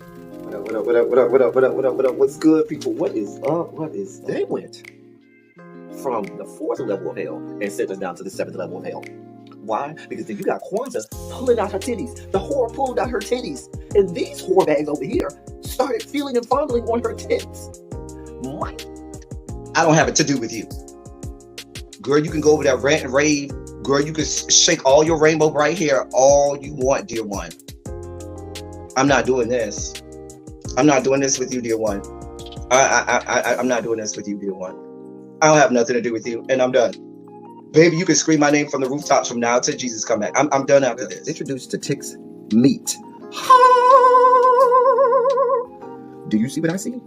What up, what up, what up, what up, what up, what up, what up, what up? What's good, people? What is up? What is they went from the fourth level of hell and sent us down to the seventh level of hell. Why? Because then you got Kwanzaa pulling out her titties. The whore pulled out her titties. And these whore bags over here started feeling and fondling on her tits. What? I don't have it to do with you. Girl, you can go over there, rant and rave. Girl, you can shake all your rainbow bright hair all you want, dear one. I'm not doing this. I'm not doing this with you, dear one. I'm not doing this with you, dear one. I don't have nothing to do with you, and I'm done. Baby, you can scream my name from the rooftops from now till Jesus come back. I'm done after this. Introduced to Tick's meat. Do you see what I see?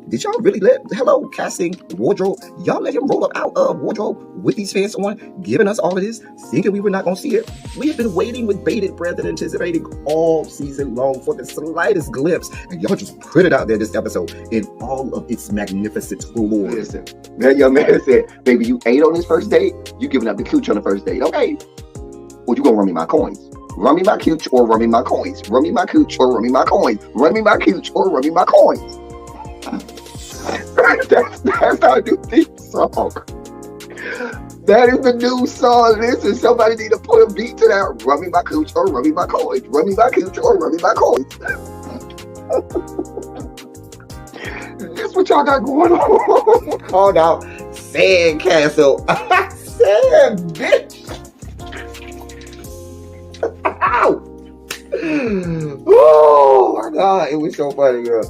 Did y'all really hello, casting, wardrobe, y'all let him roll up out of wardrobe with these pants on, giving us all of this, thinking we were not going to see it? We have been waiting with bated breath and anticipating all season long for the slightest glimpse, and y'all just put it out there this episode in all of its magnificent glory. Listen, that young man said, baby, you ate on this first date, you giving up the cooch on the first date, okay? Well, you gonna run me my coins. Run me my cooch or run me my coins. Run me my cooch or run me my coins. Run me my cooch or run me my coins. That's our new theme song. That is the new song. Listen, somebody need to put a beat to that. Run me my cooch or run me my coins. Run me my cooch or run me my coins. This what y'all got going on. Called out Sandcastle. Sand, bitch. Ow. Oh my God, it was so funny, girl.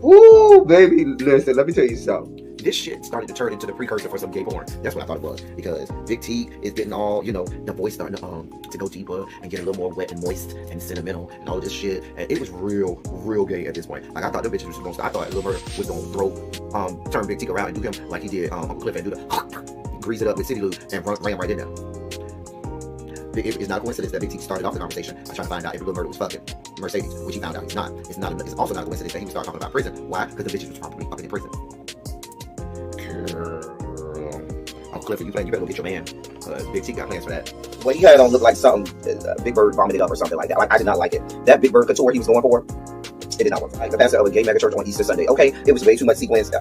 Woo, baby, listen, let me tell you something. This shit started to turn into the precursor for some gay porn. That's what I thought it was. Because Big T is getting all, the voice starting to go deeper and get a little more wet and moist and sentimental and all this shit. And it was real gay at this point. Like, I thought the bitches was going to, I thought Lil Bird was going to turn Big T around and do him like he did Uncle Cliff and do the grease it up with City Lou and ran right in there. It's not a coincidence that Big T started off the conversation by trying to find out if Lil Murder was fucking Mercedes, which he found out he's not. It's also not a coincidence that he would start talking about prison. Why? Because the bitches was probably fucking in prison. Girl. Uncle Clifford, you better go get your man. Big T got plans for that. Well, he had it on look like something Big Bird vomited up or something like that. Like, I did not like it. That Big Bird couture he was going for, it did not work. Like, the pastor of a gay mega church on Easter Sunday. Okay, it was way too much sequins.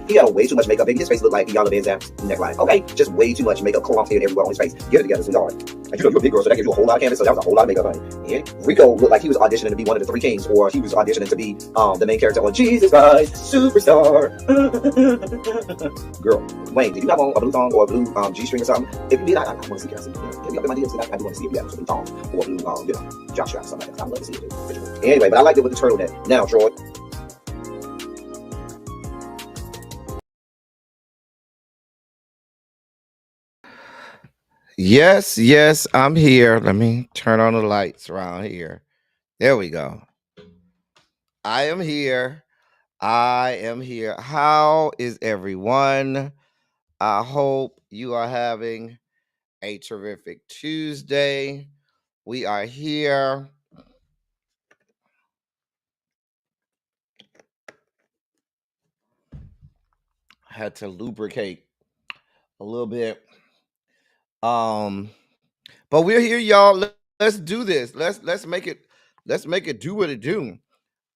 He had on way too much makeup. Baby, his face looked like Iyanla Vanzant's neckline. Okay, just way too much makeup, clumped here everywhere on his face. Get it together, sweetheart. Like, you're a big girl, so that gives you a whole lot of canvas. So that was a whole lot of makeup, honey. And Rico looked like he was auditioning to be one of the three kings, or he was auditioning to be the main character on Jesus Christ Superstar. Girl, Wayne, did you have on a blue thong or a blue G-string or something? If you did, I want to see it. Get me up in my DMs, I do want to see if you have some blue thong or blue, jock strap, something like that. I'd love to see it. Anyway, but I liked it with the turtleneck. Now, Troy. Yes, I'm here. Let me turn on the lights around here. There we go. I am here. How is everyone? I hope you are having a terrific Tuesday. We are here. I had to lubricate a little bit. But we're here, y'all. Let's do this. Let's make it do what it do.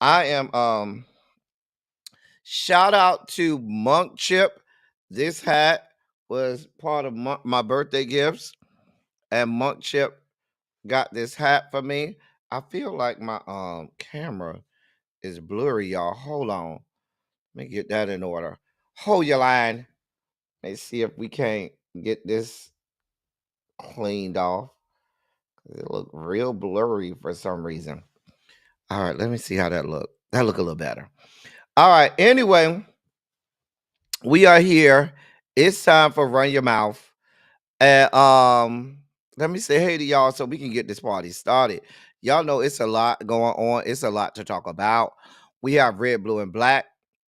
I am shout out to Monk Chip. This hat was part of my birthday gifts, and Monk Chip got this hat for me. I feel like my camera is blurry, y'all. Hold on. Let me get that in order. Hold your line. Let's see if we can't get this cleaned off. It look real blurry for some reason. All right, let me see how that look. That look a little better. All right. Anyway, we are here. It's time for Run Your Mouth. And let me say hey to y'all so we can get this party started. Y'all know it's a lot going on. It's a lot to talk about. We have red, blue, and black.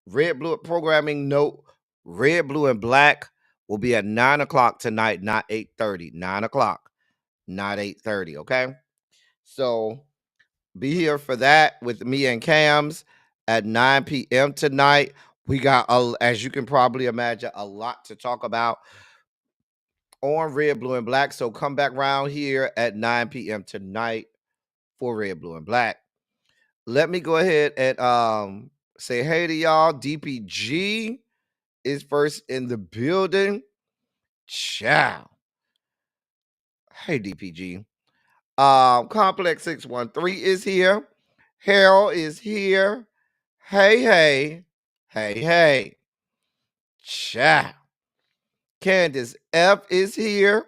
Red, blue programming note. Red, blue, and black will be at 9 o'clock tonight, not 8:30. 9 o'clock, not 8:30. Okay. So be here for that with me and Cams at 9 p.m. tonight. We got, as you can probably imagine, a lot to talk about on Red, Blue, and Black. So come back around here at 9 p.m. tonight for Red, Blue, and Black. Let me go ahead and say hey to y'all. DPG is first in the building. Ciao. Hey DPG. Complex 613 is here. Harold is here. Hey, hey. Hey, hey. Ciao. Candace F is here.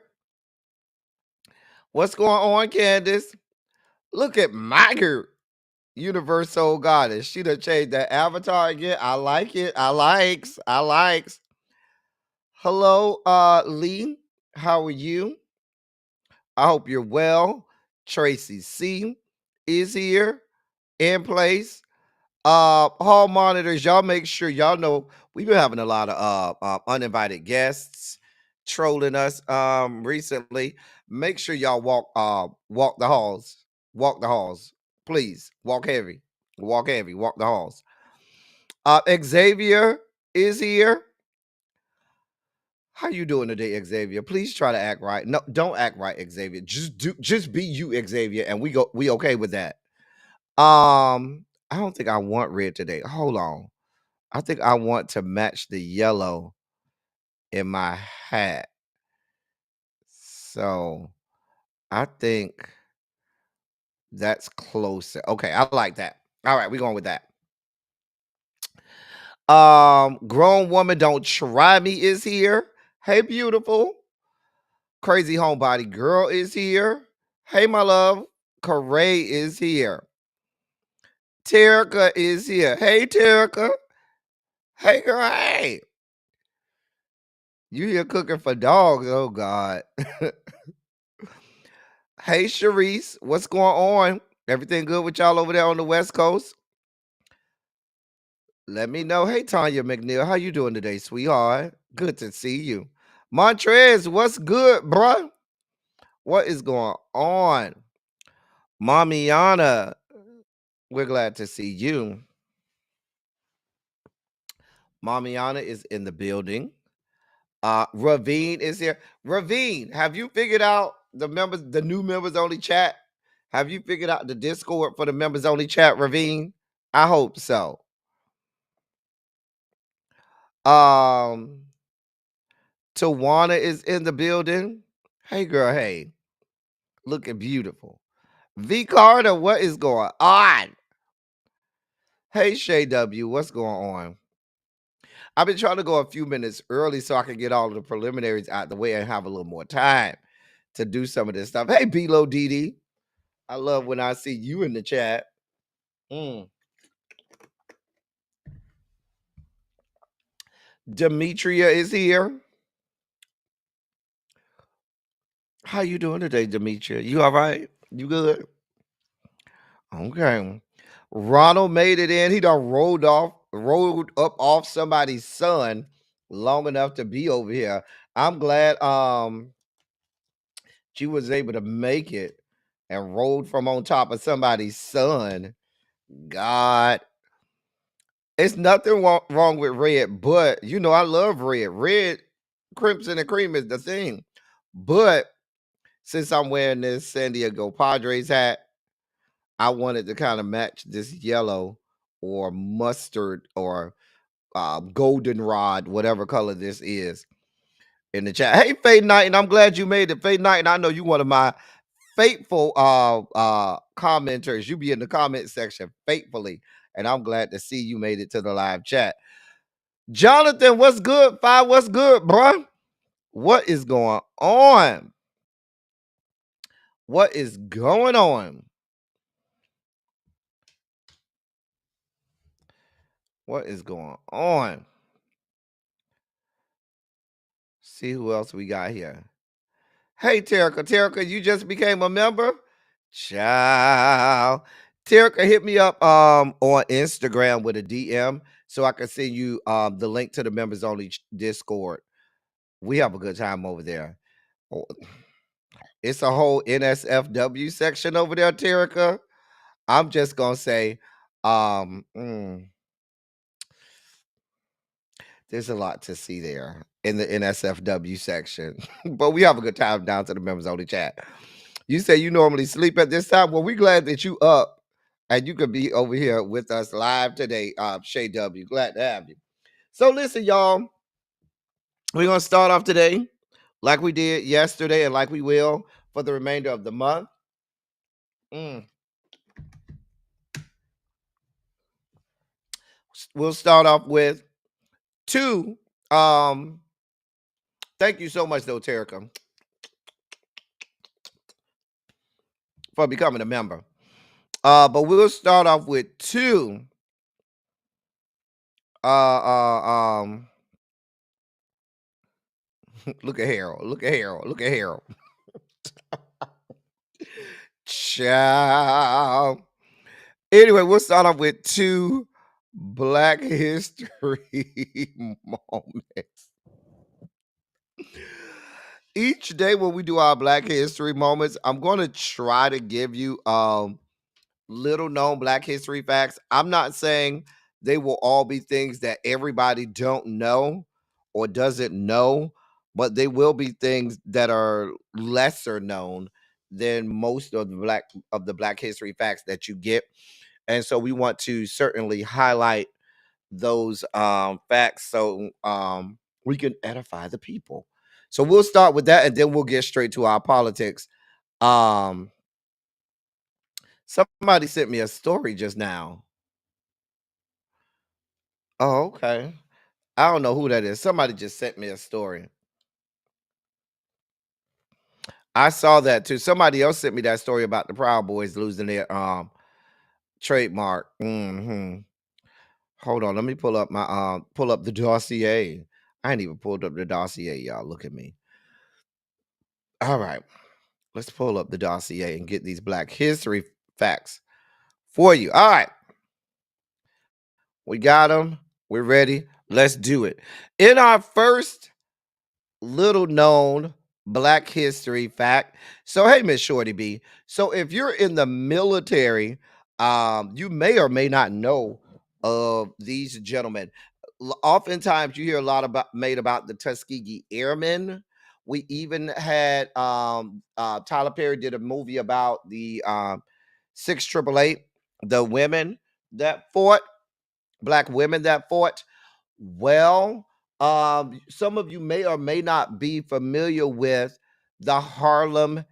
What's going on, Candace? Look at my girl, Universal Goddess. She done changed that avatar again. I like it. I likes. I likes. Hello, Lee. How are you? I hope you're well. Tracy C is here in place. Hall monitors, y'all make sure y'all know we've been having a lot of uninvited guests trolling us recently. Make sure y'all walk the halls. Walk the halls. Please. Walk heavy. Walk heavy. Walk the halls. Xavier is here. How you doing today, Xavier? Please try to act right. No, don't act right, Xavier. Just be you, Xavier, and we okay with that. I don't think I want red today. Hold on. I think I want to match the yellow in my hat. So I think that's closer. Okay, I like that. All right, we're going with that. Grown woman don't try me is here. Hey, beautiful. Crazy homebody girl is here. Hey, my love. Corey is here. Terica is here. Hey, Terica. Hey, girl. Hey. You here cooking for dogs? Oh God. Hey, Sharice, what's going on? Everything good with y'all over there on the West Coast? Let me know. Hey, Tanya McNeil, how you doing today, sweetheart? Good to see you. Montrez, what's good, bruh? What is going on? Mamiana, we're glad to see you. Mamiana is in the building. Ravine is here. Ravine, have you figured out the new members only chat? Have you figured out the Discord for the members only chat, Ravine? I hope so. Tawana is in the building. Hey girl, hey. Looking beautiful. V Carter, what is going on? Hey Shay W, what's going on? I've been trying to go a few minutes early so I can get all of the preliminaries out the way and have a little more time to do some of this stuff. Hey B-Lo Didi. I love when I see you in the chat. Demetria is here. How you doing today, Demetria? You all right? You good? Okay. Ronald made it in. He done rolled up off somebody's son long enough to be over here. I'm glad she was able to make it and rolled from on top of somebody's son. God. It's nothing wrong with red, but you know I love red. Red, crimson, and cream is the thing. But since I'm wearing this San Diego Padres hat, I wanted to kind of match this yellow or mustard or goldenrod, whatever color this is, in the chat. Hey, Faye Knight, and I'm glad you made it. Faye Knight, and I know you one of my faithful commenters. You be in the comment section faithfully, and I'm glad to see you made it to the live chat. Jonathan, what's good? Five, what's good, bruh? What is going on? What is going on? What is going on? See who else we got here. Hey, Terica. Terica, you just became a member? Ciao. Terica, hit me up on Instagram with a DM so I can send you the link to the members only Discord. We have a good time over there. Oh, it's a whole NSFW section over there, Terica. I'm just gonna say, there's a lot to see there in the NSFW section, but we have a good time down to the members only chat. You say you normally sleep at this time. Well, we're glad that you up And you could be over here with us live today, Shay W. Glad to have you. So listen, y'all, we're gonna start off today like we did yesterday and like we will for the remainder of the month. Mm. We'll start off with two. Thank you so much, though, Terica, for becoming a member. But we'll start off with two. Look at Harold. Look at Harold. Look at Harold. Ciao. Anyway, we'll start off with two Black History moments. Each day when we do our Black History moments, I'm going to try to give you little known Black History facts. I'm not saying they will all be things that everybody don't know or doesn't know, but they will be things that are lesser known than most of the Black History facts that you get. And so we want to certainly highlight those facts so we can edify the people. So we'll start with that and then we'll get straight to our politics. Um Somebody sent me a story just now. Oh, okay. I don't know who that is. Somebody just sent me a story. I saw that too. Somebody else sent me that story about the Proud Boys losing their trademark. Hold on, let me pull up the dossier. I ain't even pulled up the dossier, y'all. Look at me. All right. Let's pull up the dossier and get these Black History facts for you. All right. We got them. We're ready. Let's do it. In our first little known Black History fact. So, hey, Miss Shorty B. So, if you're in the military, you may or may not know of these gentlemen. Oftentimes, you hear a lot about the Tuskegee Airmen. We even had Tyler Perry did a movie about the 6888, the women that fought, Black women that fought. Well, some of you may or may not be familiar with the Harlem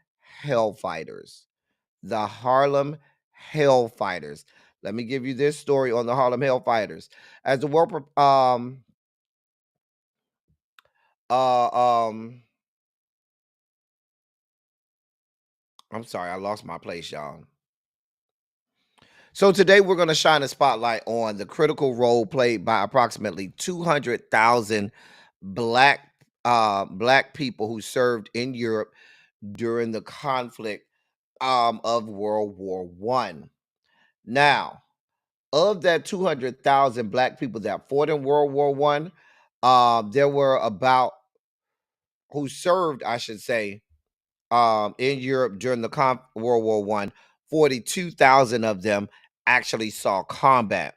Hellfighters. The Harlem Hellfighters. Let me give you this story on the Harlem Hellfighters. As the war, I'm sorry, I lost my place, y'all. So today we're going to shine a spotlight on the critical role played by approximately 200,000 black black people who served in Europe during the conflict of World War One. Now, of that 200,000 black people that fought in World War One, there were about who served, I should say, in Europe during the World War One. 42,000 of them actually saw combat.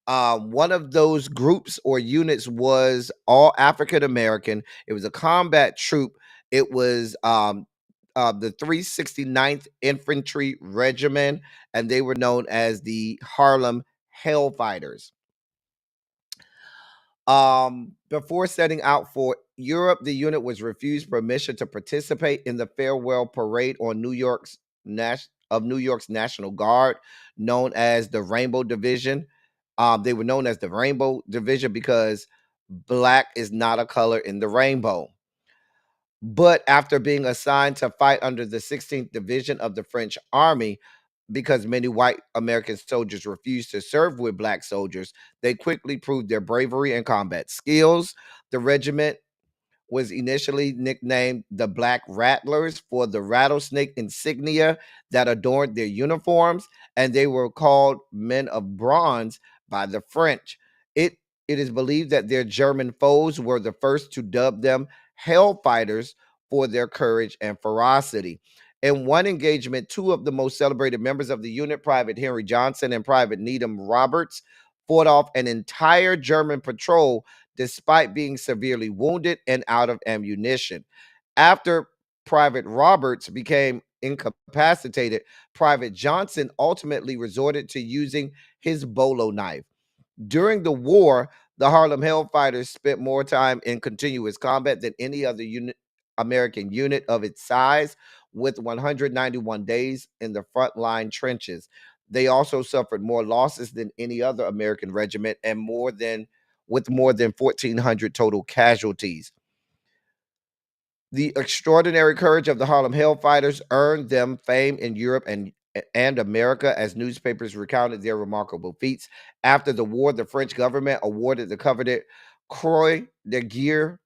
One of those groups or units was all African American. It was a combat troop. It was the 369th Infantry Regiment, and they were known as the Harlem Hellfighters. Before setting out for Europe, the unit was refused permission to participate in the farewell parade on New York's National Guard, known as the Rainbow Division. They were known as the Rainbow Division because black is not a color in the rainbow. But after being assigned to fight under the 16th Division of the French Army, because many white American soldiers refused to serve with black soldiers, they quickly proved their bravery and combat skills. The regiment was initially nicknamed the Black Rattlers for the rattlesnake insignia that adorned their uniforms, and they were called Men of Bronze by the French. It is believed that their German foes were the first to dub them Hellfighters for their courage and ferocity. In one engagement, two of the most celebrated members of the unit, Private Henry Johnson and Private Needham Roberts, fought off an entire German patrol despite being severely wounded and out of ammunition. After Private Roberts became incapacitated, Private Johnson ultimately resorted to using his bolo knife. During the war, the Harlem Hellfighters spent more time in continuous combat than any other American unit of its size, with 191 days in the frontline trenches. They also suffered more losses than any other American regiment and more than 1,400 total casualties. The extraordinary courage of the Harlem Hellfighters earned them fame in Europe and America as newspapers recounted their remarkable feats. After the war, the French government awarded the coveted Croix de Guerre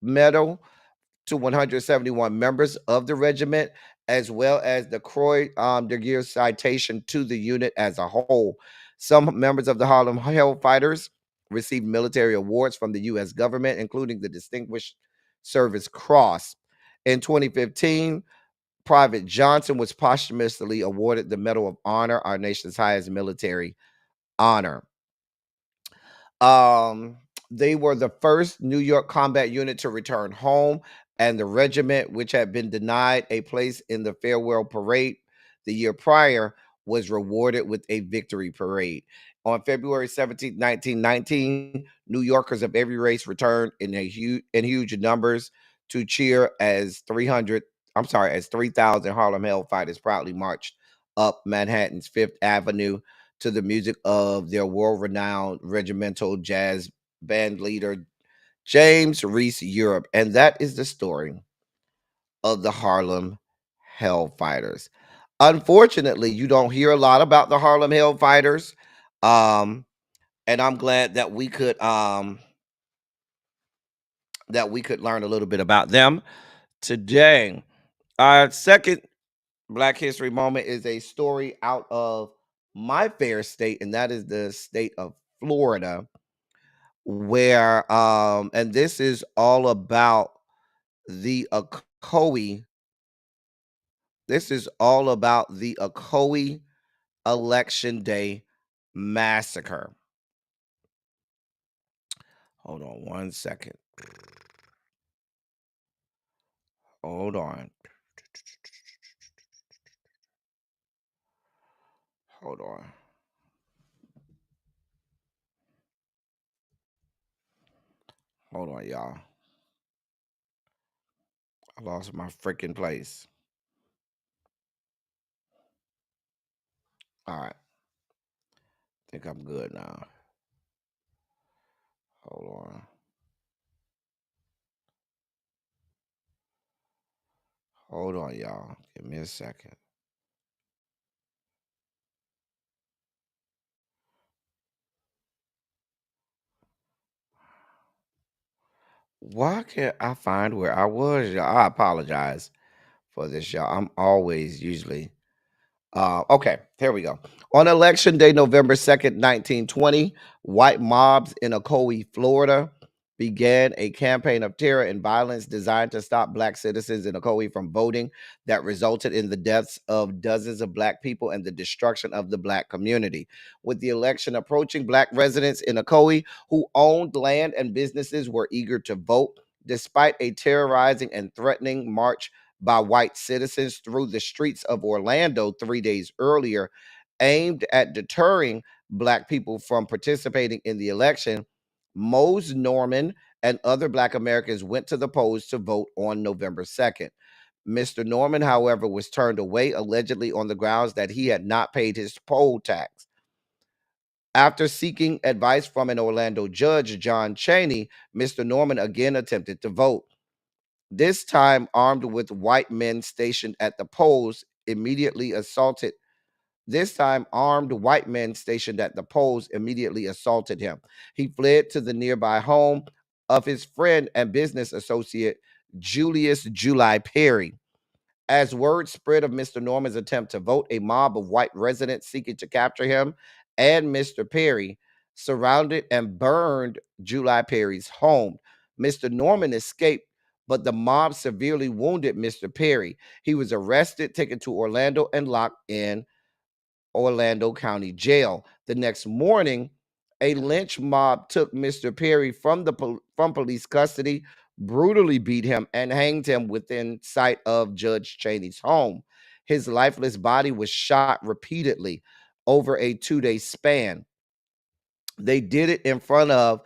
medal to 171 members of the regiment, as well as the Croix de Guerre citation to the unit as a whole. Some members of the Harlem Hellfighters received military awards from the U.S. government, including the Distinguished Service Cross. In 2015, Private Johnson was posthumously awarded the Medal of Honor, our nation's highest military honor. Um, they were the first New York combat unit to return home, and the regiment, which had been denied a place in the farewell parade the year prior, was rewarded with a victory parade. On February 17, 1919, New Yorkers of every race returned in huge numbers to cheer as 3,000 Harlem Hellfighters proudly marched up Manhattan's Fifth Avenue to the music of their world-renowned regimental jazz band leader, James Reese Europe. And that is the story of the Harlem Hellfighters. Unfortunately, you don't hear a lot about the Harlem Hellfighters. And I'm glad that we could learn a little bit about them today. Our second Black History moment is a story out of my fair state, and that is the state of Florida, where and this is all about the Ocoee. This is all about the Ocoee Election Day massacre. Hold on one second. Hold on. Hold on. Hold on, y'all. I lost my freaking place. All right. Think I'm good now. Hold on. Hold on, y'all. Give me a second. Why can't I find where I was, y'all? I apologize for this, y'all. I'm always usually okay, here we go. On election day, November 2nd, 1920, white mobs in Ocoee, Florida, began a campaign of terror and violence designed to stop black citizens in Ocoee from voting that resulted in the deaths of dozens of black people and the destruction of the black community. With the election approaching, black residents in Ocoee who owned land and businesses were eager to vote, despite a terrorizing and threatening march by white citizens through the streets of Orlando 3 days earlier, aimed at deterring black people from participating in the election. Mose Norman and other black Americans went to the polls to vote on November 2nd. Mr. Norman, however, was turned away allegedly on the grounds that he had not paid his poll tax. After seeking advice from an Orlando judge, John Chaney, Mr. Norman again attempted to vote. This time, armed with white men stationed at the polls, immediately assaulted. This time, armed white men stationed at the polls immediately assaulted him. He fled to the nearby home of his friend and business associate, Julius July Perry. As word spread of Mr. Norman's attempt to vote, a mob of white residents seeking to capture him and Mr. Perry surrounded and burned July Perry's home. Mr. Norman escaped, but the mob severely wounded Mr. Perry. He was arrested, taken to Orlando, and locked in Orlando County Jail. The next morning, a lynch mob took Mr. Perry from police custody, brutally beat him, and hanged him within sight of Judge Chaney's home. His lifeless body was shot repeatedly over a 2-day span. They did it in front of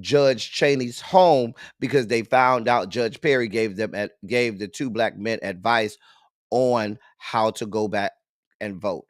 Judge Cheney's home because they found out Judge Perry gave the two black men advice on how to go back and vote.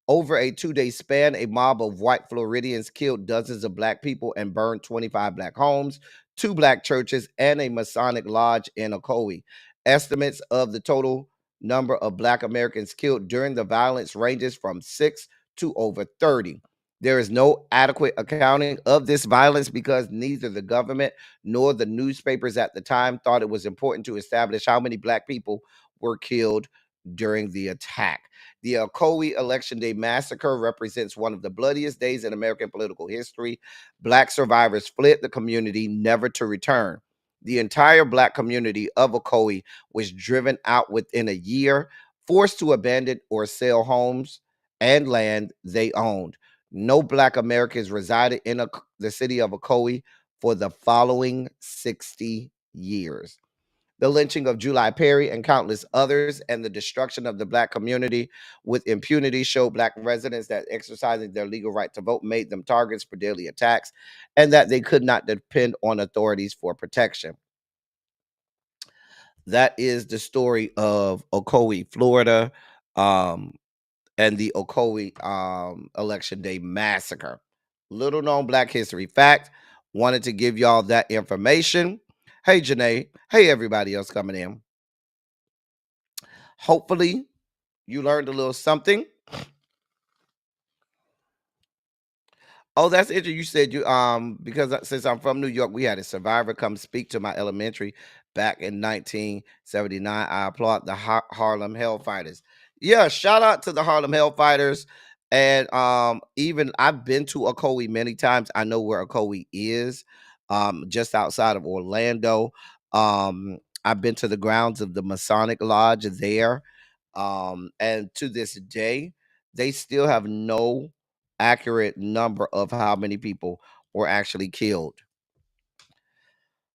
Over a 2-day span, a mob of white Floridians killed dozens of black people and burned 25 black homes, 2 black churches, and a Masonic lodge in Ocoee. Estimates of the total number of black Americans killed during the violence ranges from 6 to over 30. There is no adequate accounting of this violence because neither the government nor the newspapers at the time thought it was important to establish how many black people were killed during the attack. The Ocoee Election Day massacre represents one of the bloodiest days in American political history. Black survivors fled the community, never to return. The entire black community of Ocoee was driven out within a year, forced to abandon or sell homes and land they owned. No black Americans resided in the city of Ocoee for the following 60 years. The lynching of July Perry and countless others and the destruction of the black community with impunity showed black residents that exercising their legal right to vote made them targets for daily attacks and that they could not depend on authorities for protection. That is the story of Ocoee, Florida, um, and the Ocoee Election Day massacre. Little known black history fact. Wanted to give y'all that information. Hey, Janae. Hey, everybody else coming in. Hopefully, you learned a little something. Oh, that's interesting. You said you because since I'm from New York, we had a survivor come speak to my elementary back in 1979. I applaud the Harlem Hellfighters. Yeah, shout out to the Harlem Hellfighters. And even I've been to Ocoee many times. I know where Ocoee is, just outside of Orlando. I've been to the grounds of the Masonic Lodge there. And to this day, they still have no accurate number of how many people were actually killed.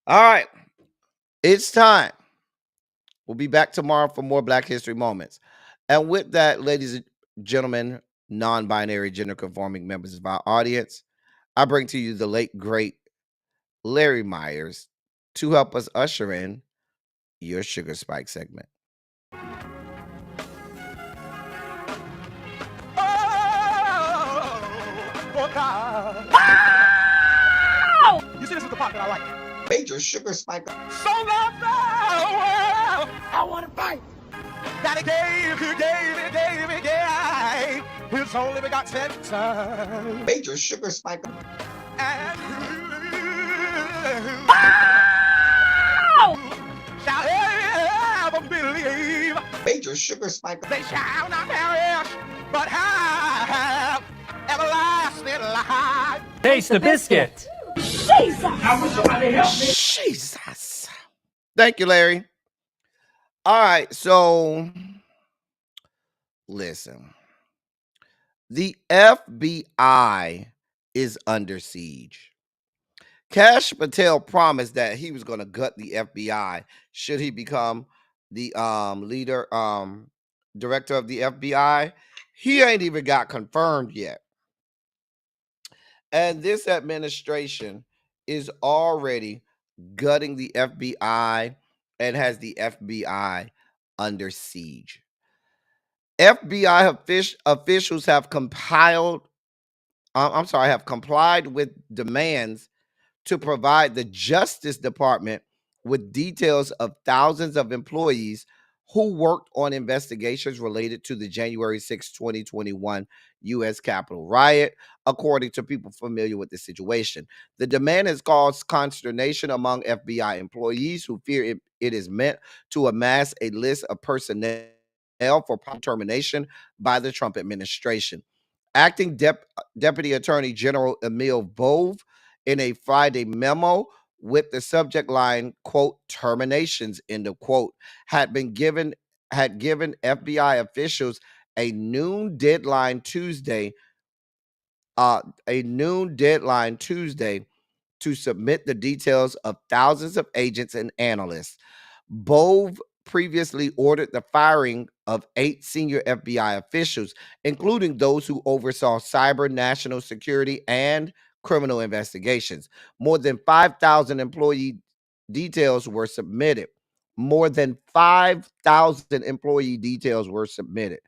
All right, it's time. We'll be back tomorrow for more Black History Moments. And with that, ladies and gentlemen, non-binary gender conforming members of our audience, I bring to you the late, great Larry Myers to help us usher in your Sugar Spike segment. Oh, God. You see, this is the part that I like. Major sugar spike. So loved the world, I want to fight. That he gave his only begotten son. Major sugar spike. And shall ever believe. Major sugar spike. They shall not perish, but have everlasting life. Taste the biscuit. Jesus! I wish somebody help me. Jesus. Thank you, Larry. All right, so listen. The FBI is under siege. Cash Patel promised that he was going to gut the FBI should he become the director of the FBI. He ain't even got confirmed yet. And this administration is already gutting the FBI and has the FBI under siege. FBI officials have complied with demands to provide the Justice Department with details of thousands of employees who worked on investigations related to the January 6, 2021 U.S. Capitol riot, according to people familiar with the situation. The demand has caused consternation among FBI employees who fear it is meant to amass a list of personnel for termination by the Trump administration. Acting Deputy Attorney General Emil Bove, in a Friday memo with the subject line, quote, terminations, end of quote, had given FBI officials a noon deadline Tuesday to submit the details of thousands of agents and analysts. Bove previously ordered the firing of 8 senior FBI officials, including those who oversaw cyber, national security, and criminal investigations. More than 5,000 employee details were submitted. More than 5,000 employee details were submitted.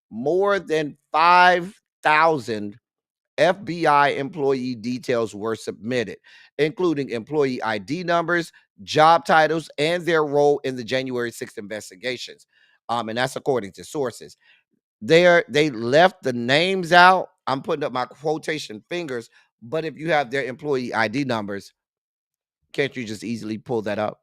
More than 5,000 FBI employee details were submitted, including employee ID numbers, job titles, and their role in the January 6th investigations. And that's according to sources. They left the names out. I'm putting up my quotation fingers, but if you have their employee ID numbers, can't you just easily pull that up?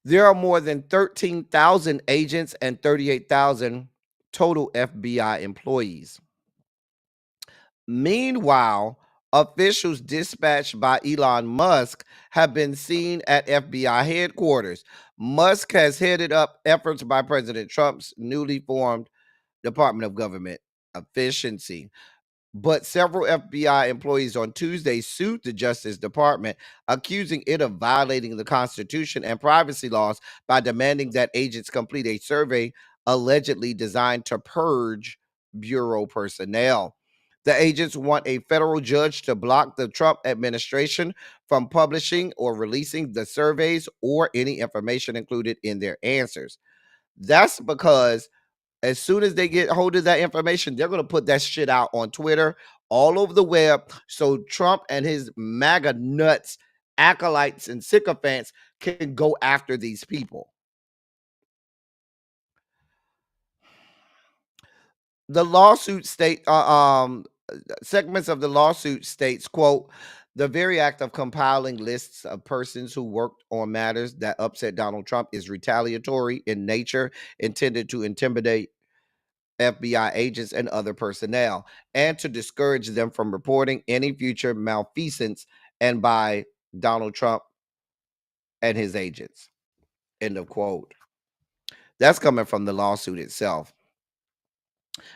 There are more than 13,000 agents and 38,000 total FBI employees. Meanwhile, officials dispatched by Elon Musk have been seen at FBI headquarters. Musk has headed up efforts by President Trump's newly formed Department of Government Efficiency. But several FBI employees on Tuesday sued the Justice Department, accusing it of violating the Constitution and privacy laws by demanding that agents complete a survey allegedly designed to purge bureau personnel. The agents want a federal judge to block the Trump administration from publishing or releasing the surveys or any information included in their answers. That's because as soon as they get hold of that information, they're going to put that shit out on Twitter, all over the web, so Trump and his MAGA nuts, acolytes, and sycophants can go after these people. The lawsuit segments of the lawsuit states, quote, the very act of compiling lists of persons who worked on matters that upset Donald Trump is retaliatory in nature, intended to intimidate FBI agents and other personnel, and to discourage them from reporting any future malfeasance and by Donald Trump and his agents. End of quote. That's coming from the lawsuit itself.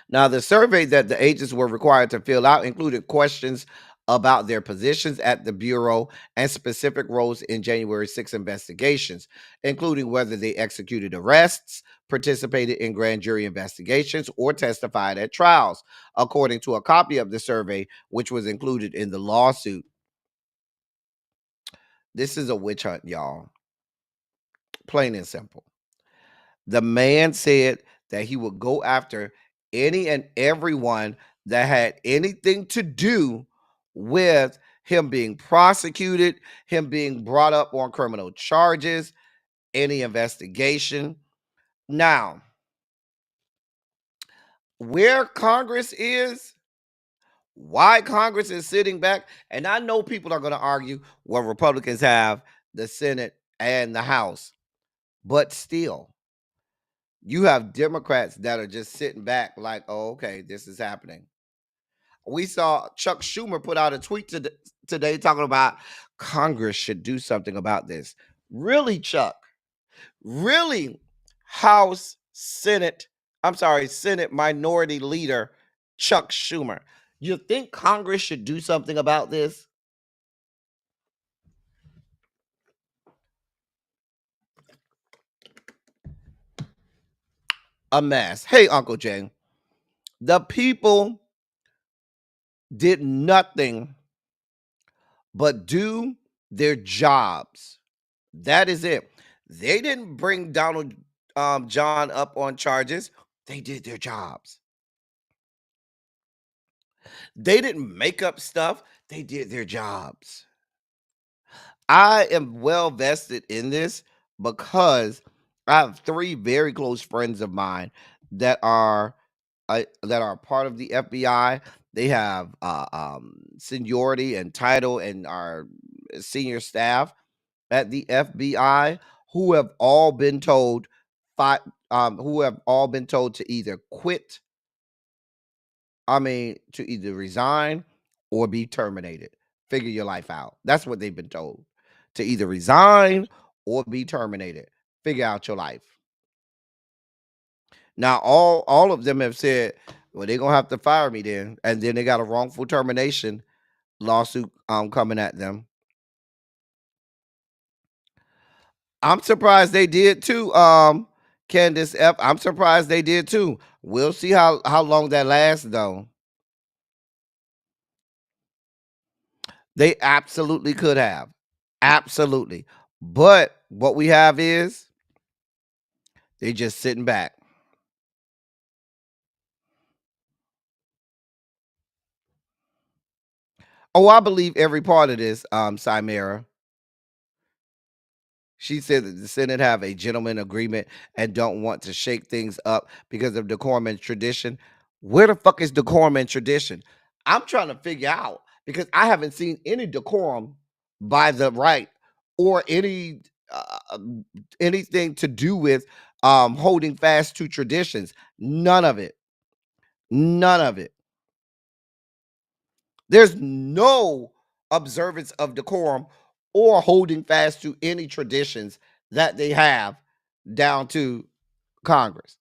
Now, the survey that the agents were required to fill out included questions about their positions at the Bureau and specific roles in January 6 investigations, including whether they executed arrests, participated in grand jury investigations, or testified at trials, according to a copy of the survey, which was included in the lawsuit. This is a witch hunt, y'all. Plain and simple. The man said that he would go after any and everyone that had anything to do with him being prosecuted, him being brought up on criminal charges, any investigation. Now, where Congress is, why Congress is sitting back, and I know people are going to argue, well, Republicans have the Senate and the House, but still, you have Democrats that are just sitting back like, oh, okay, this is happening. We saw Chuck Schumer put out a tweet today talking about Congress should do something about this. Really, Chuck? Really, Senate Minority Leader Chuck Schumer? You think Congress should do something about this? A mess. Hey, Uncle Jay, the people did nothing but do their jobs. That is it. They didn't bring Donald John up on charges. They did their jobs. They didn't make up stuff. They did their jobs. I am well vested in this because I have 3 very close friends of mine that are part of the FBI. They have seniority and title and are senior staff at the FBI who have all been told to either quit, to either resign or be terminated. Figure your life out. That's what they've been told. To either resign or be terminated. Figure out your life. Now, all of them have said, well, they're going to have to fire me then. And then they got a wrongful termination lawsuit coming at them. I'm surprised they did too. Candace F. I'm surprised they did too. We'll see how long that lasts though. They absolutely could have. Absolutely. But what we have is they just sitting back. Oh, I believe every part of this, Chimera. She said that the Senate have a gentleman agreement and don't want to shake things up because of decorum and tradition. Where the fuck is decorum and tradition? I'm trying to figure out because I haven't seen any decorum by the right or anything to do with holding fast to traditions. None of it. None of it. There's no observance of decorum or holding fast to any traditions that they have down to Congress.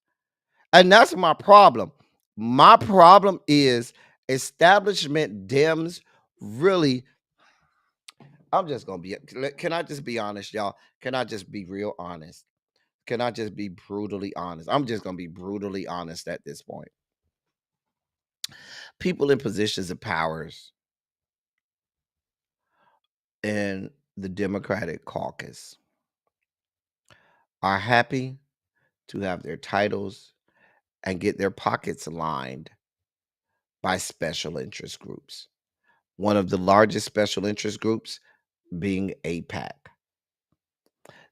And that's my problem. My problem is establishment Dems really. I'm just going to be, can I just be honest, y'all? Can I just be real honest? Can I just be brutally honest? I'm just going to be brutally honest at this point. People in positions of powers in the Democratic caucus are happy to have their titles and get their pockets lined by special interest groups. One of the largest special interest groups being APAC.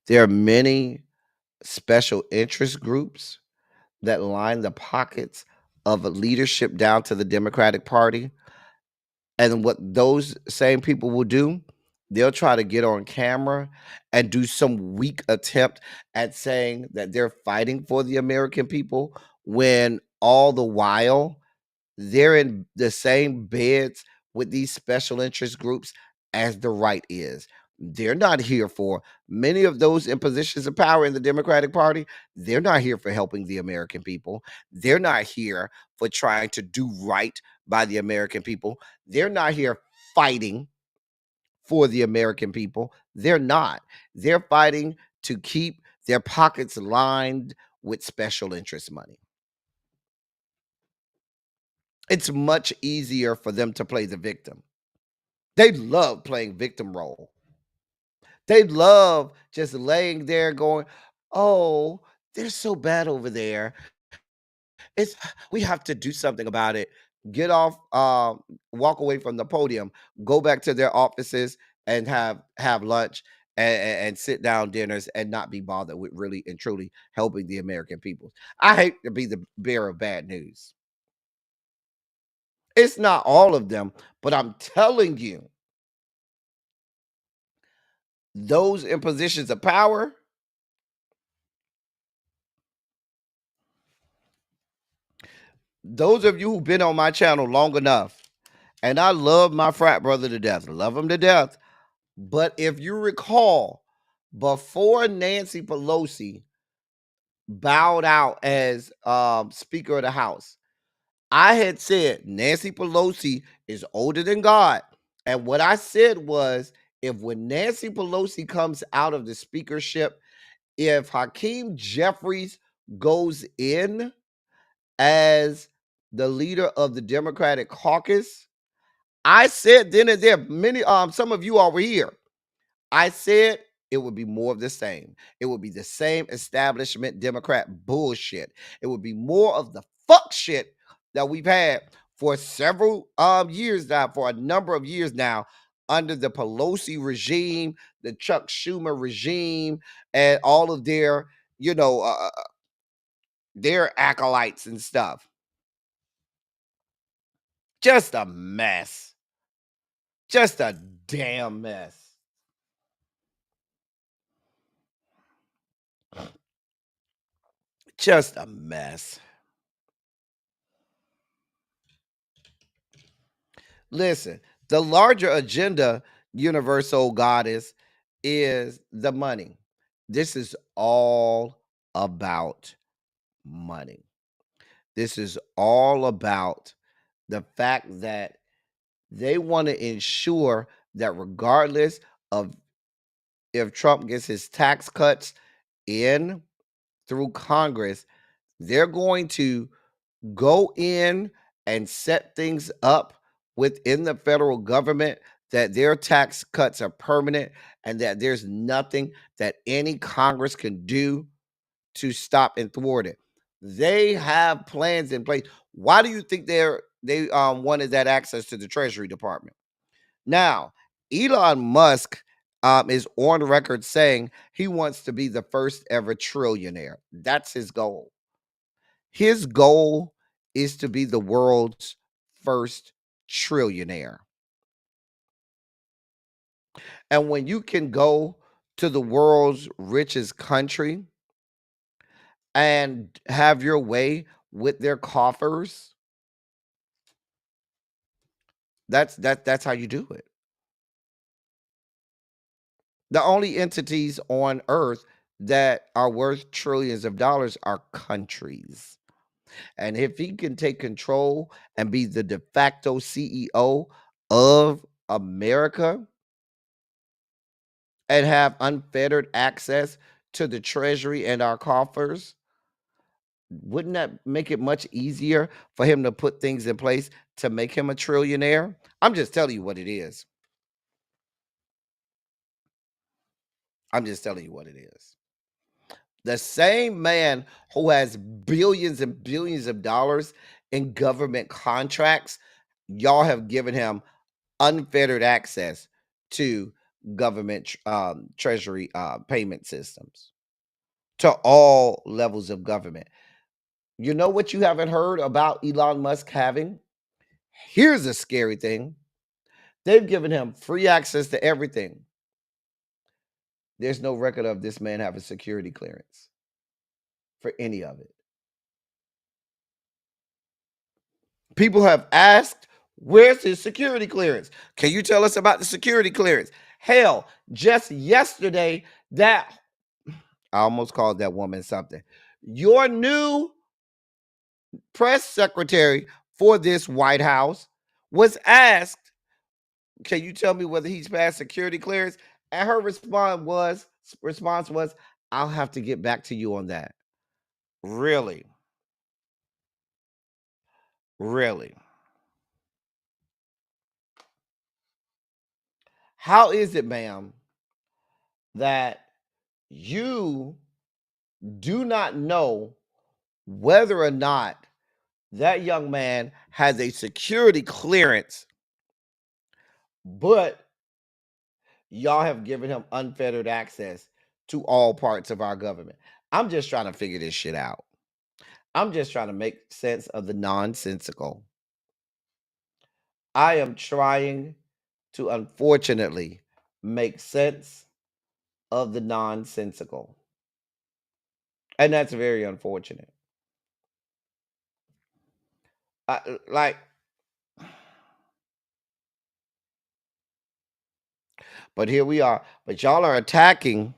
There are many special interest groups that line the pockets of leadership down to the Democratic Party. And what those same people will do, they'll try to get on camera and do some weak attempt at saying that they're fighting for the American people when all the while they're in the same beds with these special interest groups as the right is. They're not here for many of those in positions of power in the Democratic Party. They're not here for helping the American people. They're not here for trying to do right by the American people. They're not here fighting for the American people. They're not. They're fighting to keep their pockets lined with special interest money. It's much easier for them to play the victim. They love playing victim role. They love just laying there going, "Oh, they're so bad over there. It's we have to do something about it." Get off, walk away from the podium, go back to their offices and have lunch and sit down dinners and not be bothered with really and truly helping the American people. I hate to be the bearer of bad news. It's not all of them, but I'm telling you, those in positions of power, those of you who've been on my channel long enough, and I love my frat brother to death, love him to death. But if you recall, before Nancy Pelosi bowed out as Speaker of the House, I had said Nancy Pelosi is older than God. And what I said was, if when Nancy Pelosi comes out of the speakership, if Hakeem Jeffries goes in as the leader of the Democratic caucus, I said then and there, many some of you all were here. I said it would be more of the same. It would be the same establishment Democrat bullshit. It would be more of the fuck shit that we've had for several years now, for a number of years now, under the Pelosi regime, the Chuck Schumer regime, and all of their, their acolytes and stuff. Just a mess. Just a damn mess. Just a mess. Listen, the larger agenda, universal goddess, is the money. This is all about money. This is all about the fact that they want to ensure that regardless of if Trump gets his tax cuts in through Congress, they're going to go in and set things up within the federal government that their tax cuts are permanent and that there's nothing that any Congress can do to stop and thwart it. They have plans in place. Why do you think they wanted that access to the Treasury Department? Now, Elon Musk is on record saying he wants to be the first ever trillionaire. That's his goal. His goal is to be the world's first trillionaire. And when you can go to the world's richest country and have your way with their coffers, that's how you do it. The only entities on earth that are worth trillions of dollars are countries. And if he can take control and be the de facto CEO of America and have unfettered access to the treasury and our coffers, wouldn't that make it much easier for him to put things in place to make him a trillionaire? I'm just telling you what it is. I'm just telling you what it is. The same man who has billions and billions of dollars in government contracts, y'all have given him unfettered access to government treasury payment systems, to all levels of government. You know what you haven't heard about Elon Musk having? Here's a scary thing. They've given him free access to everything. There's no record of this man having security clearance for any of it. People have asked, where's his security clearance? Can you tell us about the security clearance? Hell, just yesterday, I almost called that woman something. Your new press secretary for this White House was asked, can you tell me whether he's passed security clearance? And her response was, I'll have to get back to you on that. Really? Really? How is it, ma'am, that you do not know whether or not that young man has a security clearance, but y'all have given him unfettered access to all parts of our government? I'm just trying to figure this shit out. I'm just trying to make sense of the nonsensical. I am trying to, unfortunately, make sense of the nonsensical. And that's very unfortunate. Like, but here we are. But y'all are attacking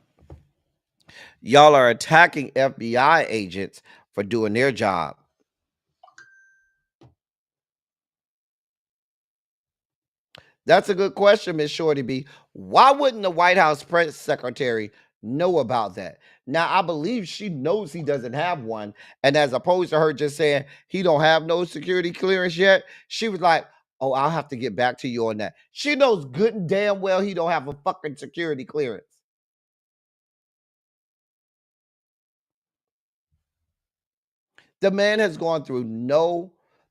FBI agents for doing their job. That's a good question, Miss Shorty B. Why wouldn't the White House press secretary know about that? Now, I believe she knows he doesn't have one. And as opposed to her just saying he don't have no security clearance yet, she was like, oh, I'll have to get back to you on that. She knows good and damn well he don't have a fucking security clearance. The man has gone through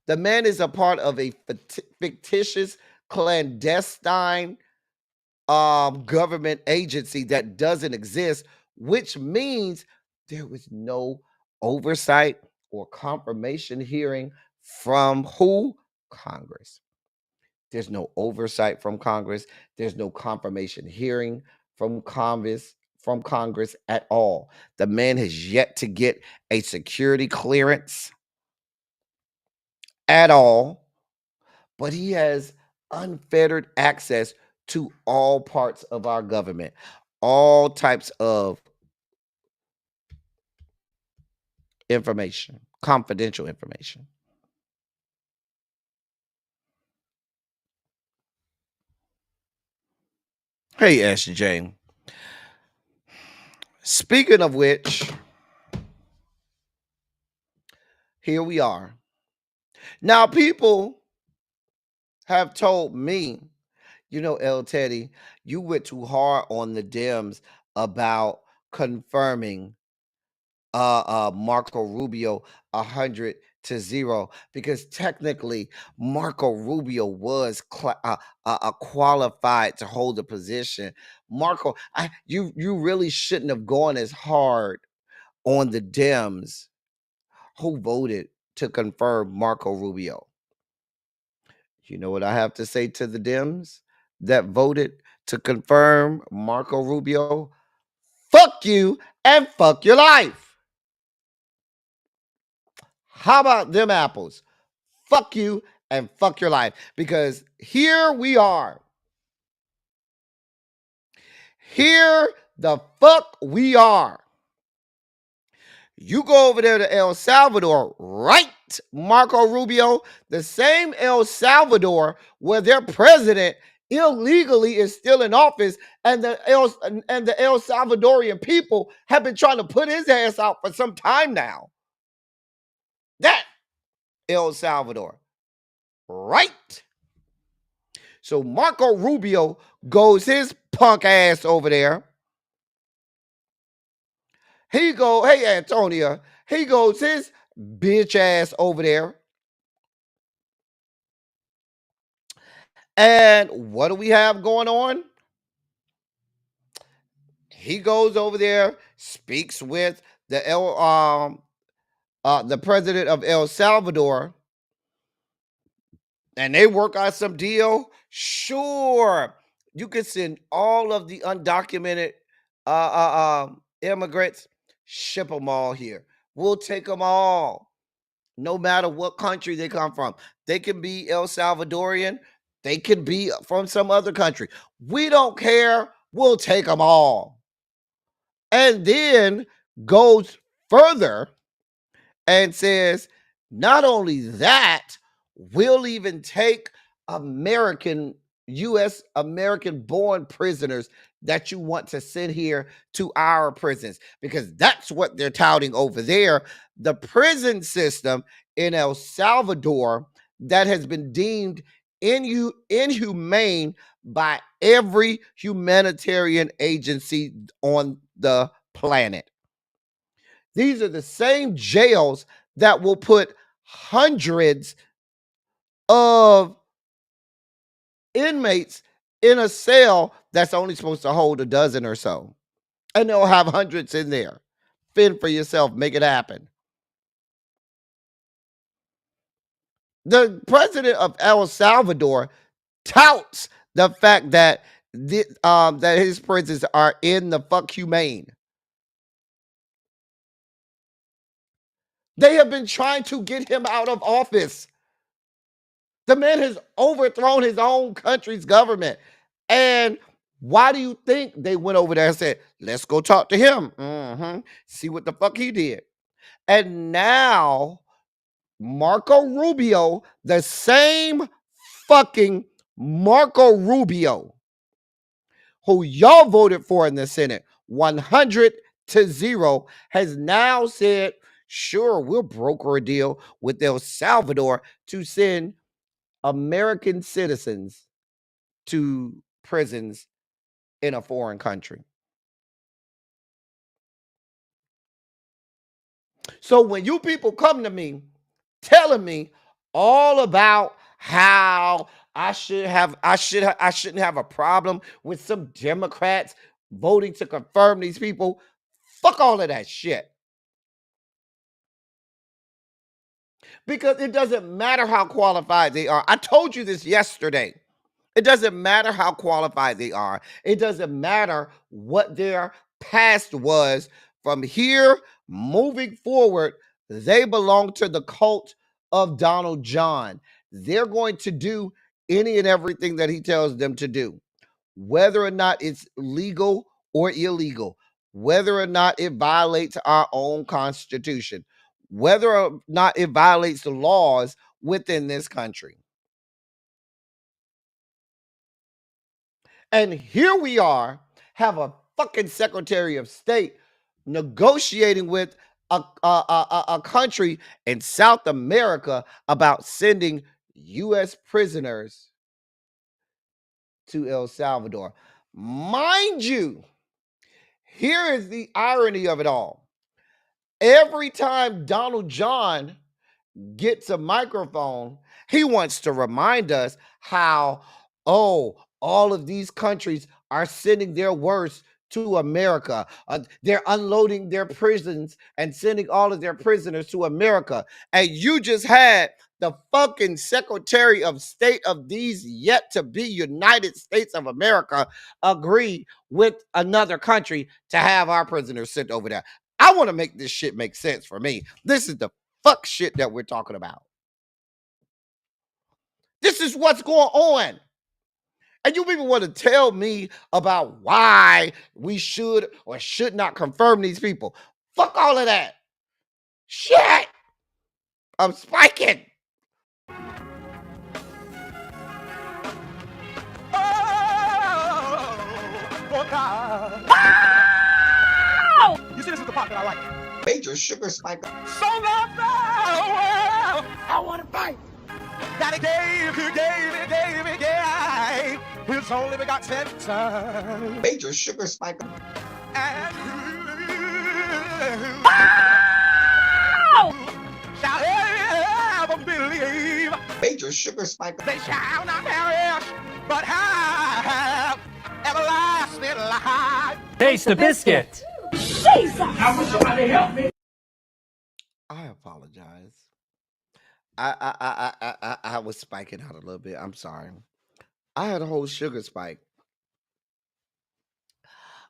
the man is a part of a fictitious, clandestine government agency that doesn't exist, which means there was no oversight or confirmation hearing from who? Congress. There's no oversight from Congress. There's no confirmation hearing from Congress at all. The man has yet to get a security clearance at all, but he has unfettered access to all parts of our government, all types of information, confidential information. Hey, SJ. Speaking of which, here we are. Now, people have told me, El Teddy, you went too hard on the Dems about confirming Marco Rubio 100-0 because technically Marco Rubio was qualified to hold the position. Marco, you really shouldn't have gone as hard on the Dems who voted to confirm Marco Rubio. You know what I have to say to the Dems that voted to confirm Marco Rubio? Fuck you and fuck your life. How about them apples? Fuck you and fuck your life. Because here we are. Here the fuck we are. You go over there to El Salvador, right, Marco Rubio? The same El Salvador where their president illegally is still in office, and the El Salvadorian people have been trying to put his ass out for some time now. That El Salvador, right? So Marco Rubio goes his punk ass over there. Hey Antonia, he goes his bitch ass over there. And what do we have going on? He goes over there, speaks with the president of El Salvador, and they work out some deal. Sure, you can send all of the undocumented immigrants, ship them all here. We'll take them all, no matter what country they come from. They can be El Salvadorian. They can be from some other country. We don't care. We'll take them all. And then goes further and says, not only that, we'll even take U.S. American born prisoners that you want to send here to our prisons, because that's what they're touting over there. The prison system in El Salvador that has been deemed inhumane by every humanitarian agency on the planet. These are the same jails that will put hundreds of inmates in a cell that's only supposed to hold a dozen or so. And they'll have hundreds in there. Fend for yourself, make it happen. The president of El Salvador touts the fact that that his prisons are in the fuck humane. They have been trying to get him out of office. The man has overthrown his own country's government. And why do you think they went over there and said, let's go talk to him? See what the fuck he did. And now Marco Rubio, the same fucking Marco Rubio, who y'all voted for in the Senate 100-0, has now said, sure, we'll broker a deal with El Salvador to send American citizens to prisons in a foreign country. So when you people come to me telling me all about how I shouldn't have a problem with some Democrats voting to confirm these people, fuck all of that shit. Because it doesn't matter how qualified they are. I told you this yesterday. It doesn't matter how qualified they are. It doesn't matter what their past was. From here, moving forward, they belong to the cult of Donald John. They're going to do any and everything that he tells them to do, whether or not it's legal or illegal, whether or not it violates our own Constitution, whether or not it violates the laws within this country. And here we are, have a fucking Secretary of State negotiating with a country in South America about sending U.S. prisoners to El Salvador. Mind you, here is the irony of it all. Every time Donald John gets a microphone, he wants to remind us how, oh, all of these countries are sending their worst to America. They're unloading their prisons and sending all of their prisoners to America. And you just had the fucking Secretary of State of these yet to be United States of America agree with another country to have our prisoners sent over there. I want to make this shit make sense for me. This is the fuck shit that we're talking about. This is what's going on. And you people want to tell me about why we should or should not confirm these people. Fuck all of that. Shit. I'm spiking. Oh, God. You see, this is the part that I like. Major sugar spike. So loved the world. I want to fight. That he gave his only begotten son. Major sugar spike. And shall ever believe. Major sugar spike. They shall not perish, but have everlasting life. Taste the biscuit. Jesus! I wish somebody help me. I apologize. I was spiking out a little bit. I'm sorry. I had a whole sugar spike.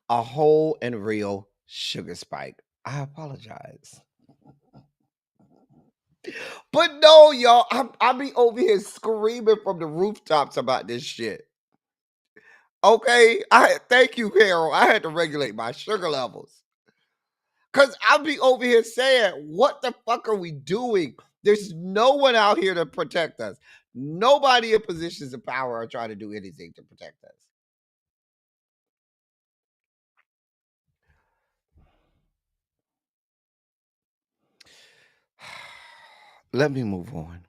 A whole and real sugar spike. I apologize. But no, y'all, I be over here screaming from the rooftops about this shit. Okay, thank you, Carol. I had to regulate my sugar levels. Cause I'll be over here saying, what the fuck are we doing? There's no one out here to protect us. Nobody in positions of power are trying to do anything to protect us. Let me move on.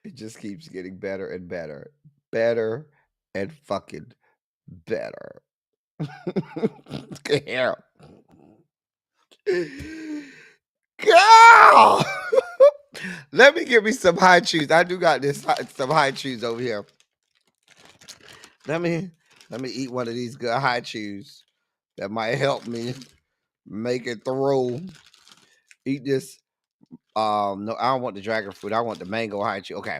It just keeps getting better and better. Better and fucking better. Carol. Girl! Let me give me some high cheese. I do got some high cheese over here. Let me eat one of these good high cheese that might help me make it through. Eat this. No, I don't want the dragon fruit. I want the mango high cheese. Okay.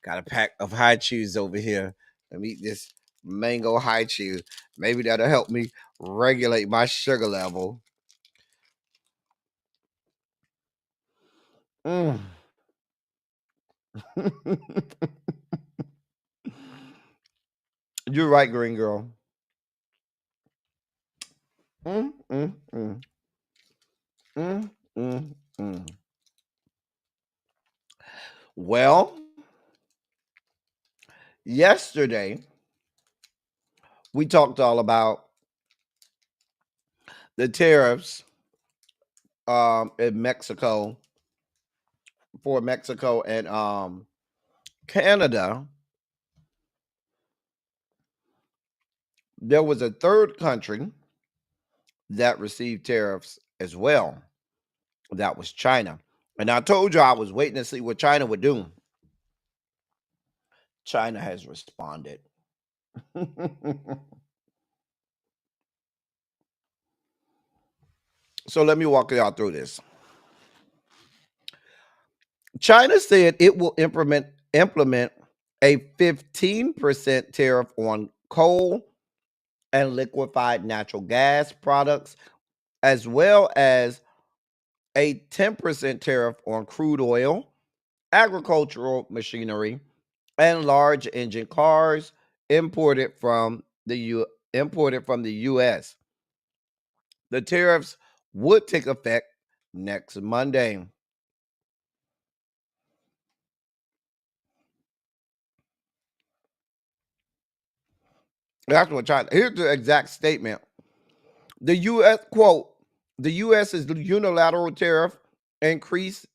Got a pack of high cheese over here. Let me eat this mango high cheese. Maybe that'll help me regulate my sugar level. Mm. You're right, green girl. Mm, mm, mm. Mm, mm, mm. Well, yesterday we talked all about the tariffs in Mexico for Mexico and Canada. There was a third country that received tariffs as well. That was China. And I told you I was waiting to see what China would do. China has responded. So let me walk y'all through this. China said it will implement a 15% tariff on coal and liquefied natural gas products, as well as a 10% tariff on crude oil, agricultural machinery, and large engine cars imported from the US. The tariffs would take effect next Monday. That's what China. Here's the exact statement. The U.S. quote: the U.S.'s unilateral tariff increase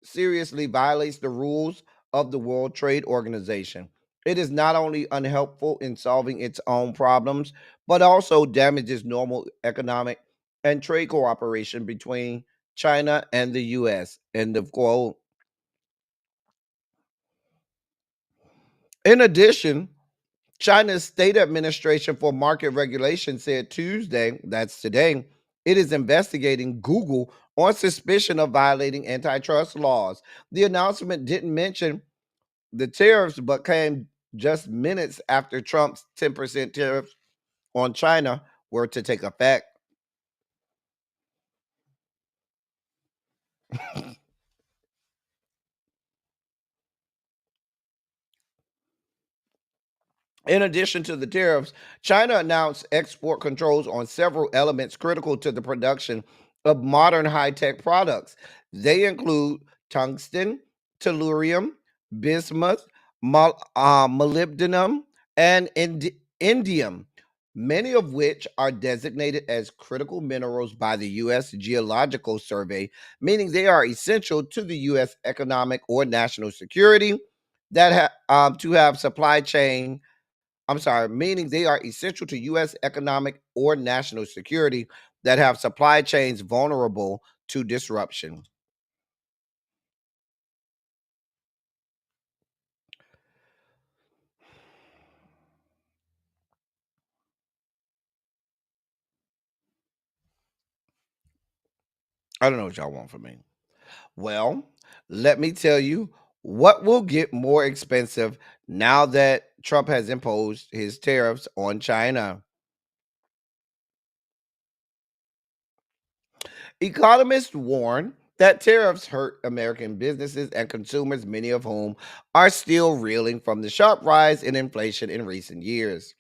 seriously violates the rules of the World Trade Organization. It is not only unhelpful in solving its own problems, but also damages normal economic and trade cooperation between China and the U.S. End of quote. In addition, China's State Administration for Market Regulation said Tuesday, that's today, it is investigating Google on suspicion of violating antitrust laws. The announcement didn't mention the tariffs, but came just minutes after Trump's 10% tariffs on China were to take effect. In addition to the tariffs, China announced export controls on several elements critical to the production of modern high tech products. They include tungsten, tellurium, bismuth, molybdenum, and indium, many of which are designated as critical minerals by the U.S. Geological Survey, meaning they are essential to the U.S. economic or national security. To have supply chain I'm sorry, meaning they are essential to U.S. economic or national security that have supply chains vulnerable to disruption. I don't know what y'all want from me. Well, let me tell you what will get more expensive now that Trump has imposed his tariffs on China. Economists warn that tariffs hurt American businesses and consumers, many of whom are still reeling from the sharp rise in inflation in recent years.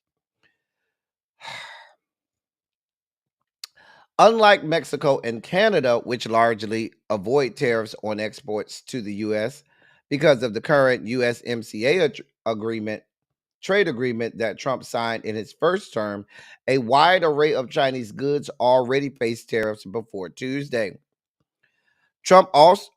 Unlike Mexico and Canada, which largely avoid tariffs on exports to the U.S. because of the current USMCA agreement, trade agreement that Trump signed in his first term, a wide array of Chinese goods already face tariffs before Tuesday. Trump also,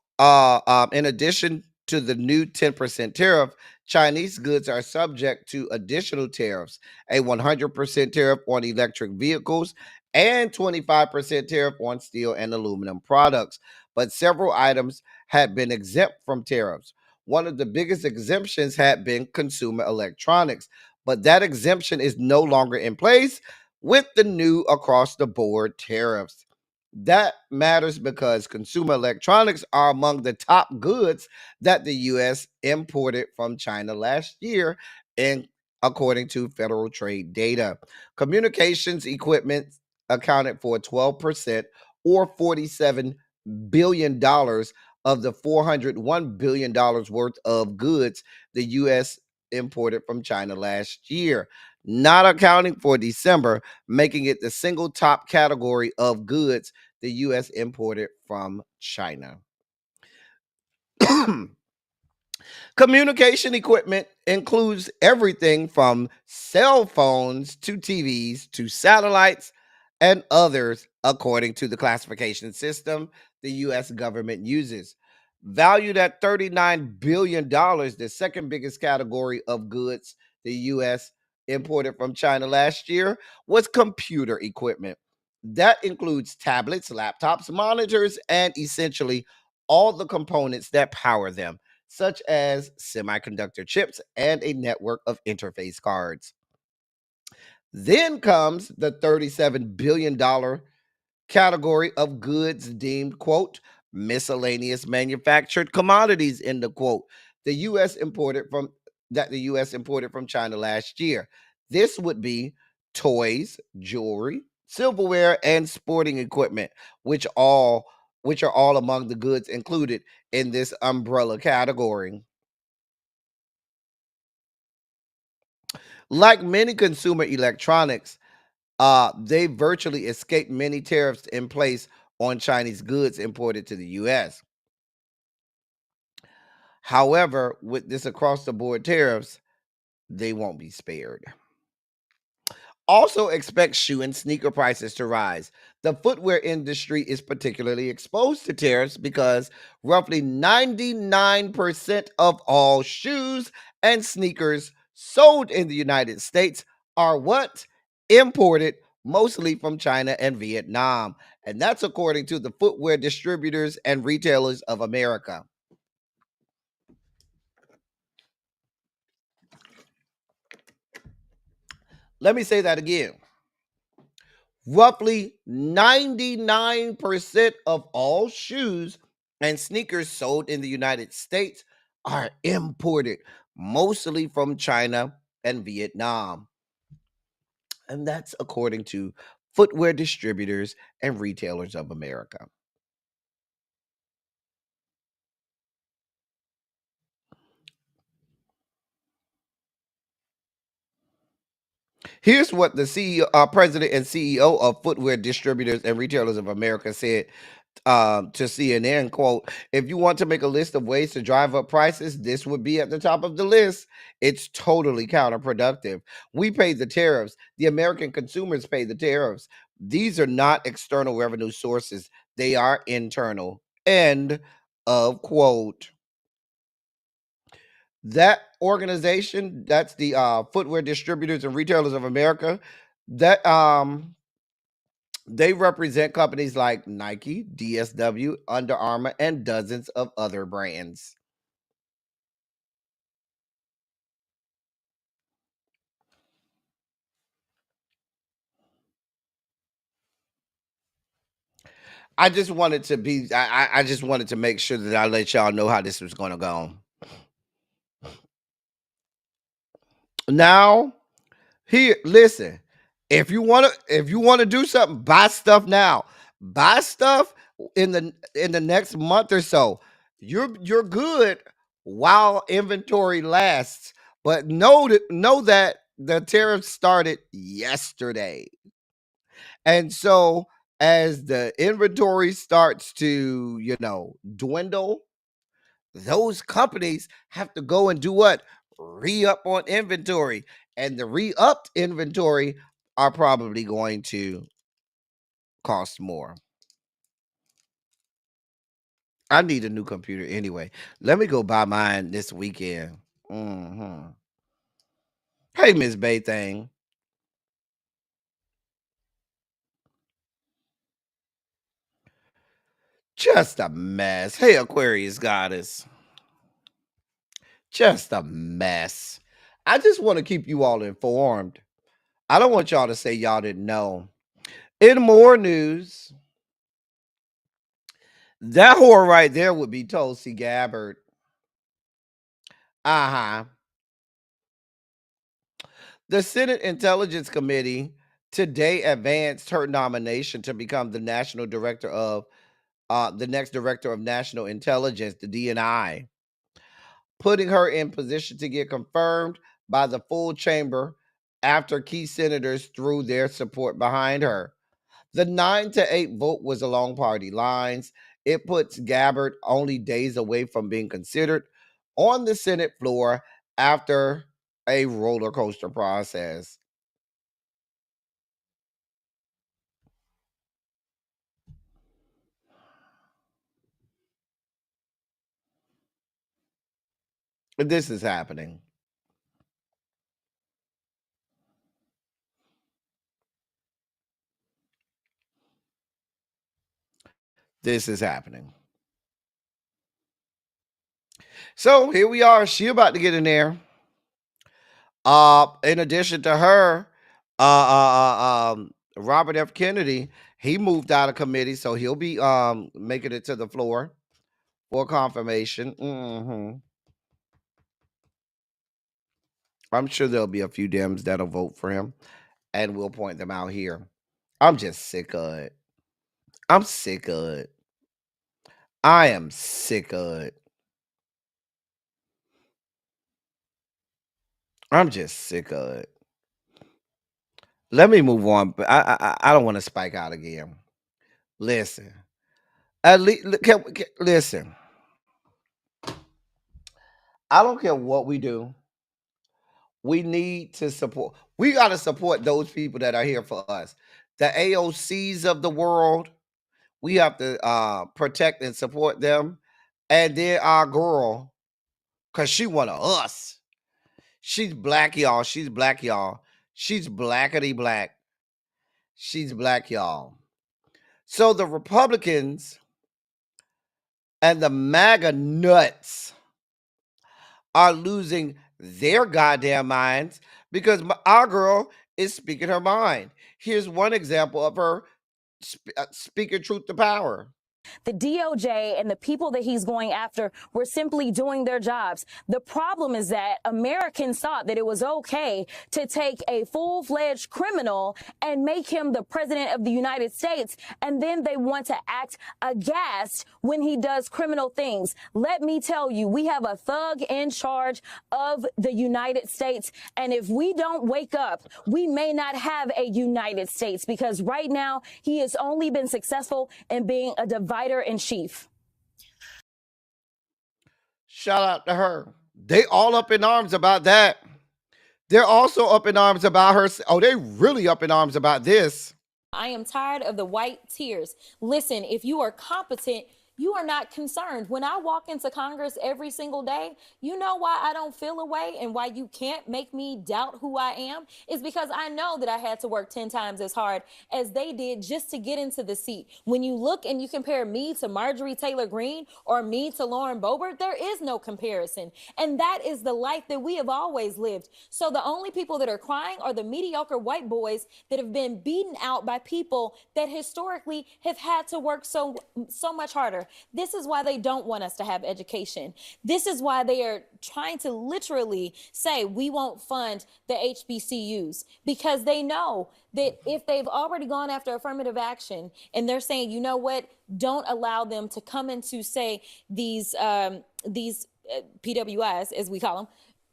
in addition to the new 10% tariff, Chinese goods are subject to additional tariffs, a 100% tariff on electric vehicles and 25% tariff on steel and aluminum products. But several items had been exempt from tariffs. One of the biggest exemptions had been consumer electronics, but that exemption is no longer in place with the new across the board tariffs. That matters because consumer electronics are among the top goods that the U.S. imported from China last year, and according to federal trade data. Communications equipment accounted for 12% or $47 billion of the $401 billion worth of goods the U.S. imported from China last year, not accounting for December, making it the single top category of goods the U.S. imported from China. Communication equipment includes everything from cell phones to TVs to satellites and others, according to the classification system the U.S. government uses. Valued at $39 billion, the second biggest category of goods the U.S. imported from China last year was computer equipment. That includes tablets, laptops, monitors, and essentially all the components that power them, such as semiconductor chips and a network of interface cards. Then comes the $37 billion category of goods deemed, quote, miscellaneous manufactured commodities, in the quote, the U.S. imported from the U.S. imported from China last year. This would be toys, jewelry, silverware, and sporting equipment, which are all among the goods included in this umbrella category. Like many consumer electronics, they virtually escaped many tariffs in place on Chinese goods imported to the U.S. However, with this across the board tariffs, they won't be spared. also expects shoe and sneaker prices to rise. The footwear industry is particularly exposed to tariffs because roughly 99% of all shoes and sneakers sold in the United States are what? Imported, mostly from China and Vietnam. And that's according to the Footwear Distributors and Retailers of America. Let me say that again. Roughly 99% of all shoes and sneakers sold in the United States are imported, mostly from China and Vietnam. And that's according to Footwear Distributors and Retailers of America. Here's what the president and CEO of Footwear Distributors and Retailers of America said to CNN, quote, if you want to make a list of ways to drive up prices, this would be at the top of the list. It's totally counterproductive. We pay the tariffs. The American consumers pay the tariffs. These are not external revenue sources. They are internal. End of quote. That organization, that's the Footwear Distributors and Retailers of America, that they represent companies like Nike, DSW, Under Armour, and dozens of other brands. I just wanted to be, I just wanted to make sure that I let y'all know how this was going to go. Now, here, listen. If you want to do something, buy stuff now. Buy stuff in the next month or so. You're good while inventory lasts. But know that the tariffs started yesterday. And so as the inventory starts to, dwindle, those companies have to go and do what? Re-up on inventory. And the re-upped inventory are probably going to cost more. I need a new computer anyway. Let me go buy mine this weekend. Hey, Miss Bay Thing. Just a mess. Hey, Aquarius Goddess. Just a mess. I just want to keep you all informed. I don't want y'all to say y'all didn't know. In more news, that whore right there would be Tulsi Gabbard. Uh-huh. The Senate Intelligence Committee today advanced her nomination to become the national director of the next director of national intelligence, the DNI, putting her in position to get confirmed by the full chamber after key senators threw their support behind her. The 9-8 vote was along party lines. It puts Gabbard only days away from being considered on the Senate floor after a roller coaster process. This is happening. This is happening. So here we are. She about to get in there. In addition to her, Robert F. Kennedy, he moved out of committee, so he'll be making it to the floor for confirmation. I'm sure there'll be a few Dems that'll vote for him, and we'll point them out here. I'm just sick of it. I'm sick of it. I am sick of it. I'm just sick of it. Let me move on, but I don't want to spike out again. Listen, at least listen. I don't care what we do, we need to support. We got to support those people that are here for us. The AOCs of the world, we have to protect and support them. And then our girl, because she one of us. She's black, y'all. She's black, y'all. She's blackity black. She's black, y'all. So the Republicans and the MAGA nuts are losing their goddamn minds because our girl is speaking her mind. Here's one example of her speaking truth to power. The DOJ and the people that he's going after were simply doing their jobs. The problem is that Americans thought that it was okay to take a full-fledged criminal and make him the president of the United States, and then they want to act aghast when he does criminal things. Let me tell you, we have a thug in charge of the United States, and if we don't wake up, we may not have a United States, because right now he has only been successful in being a divider in chief. Shout out to her. They all up in arms about that. They're also up in arms about her. Oh, they really up in arms about this. I am tired of the white tears. Listen, if you are competent, you are not concerned. When I walk into Congress every single day, you know why I don't feel a way and why you can't make me doubt who I am? Is because I know that I had to work 10 times as hard as they did just to get into the seat. When you look and you compare me to Marjorie Taylor Greene or me to Lauren Boebert, there is no comparison. And that is the life that we have always lived. So the only people that are crying are the mediocre white boys that have been beaten out by people that historically have had to work so much harder. This is why they don't want us to have education. This is why they are trying to literally say we won't fund the HBCUs, because they know that if they've already gone after affirmative action and they're saying, you know what, don't allow them to come into, say, these PWIs, as we call them,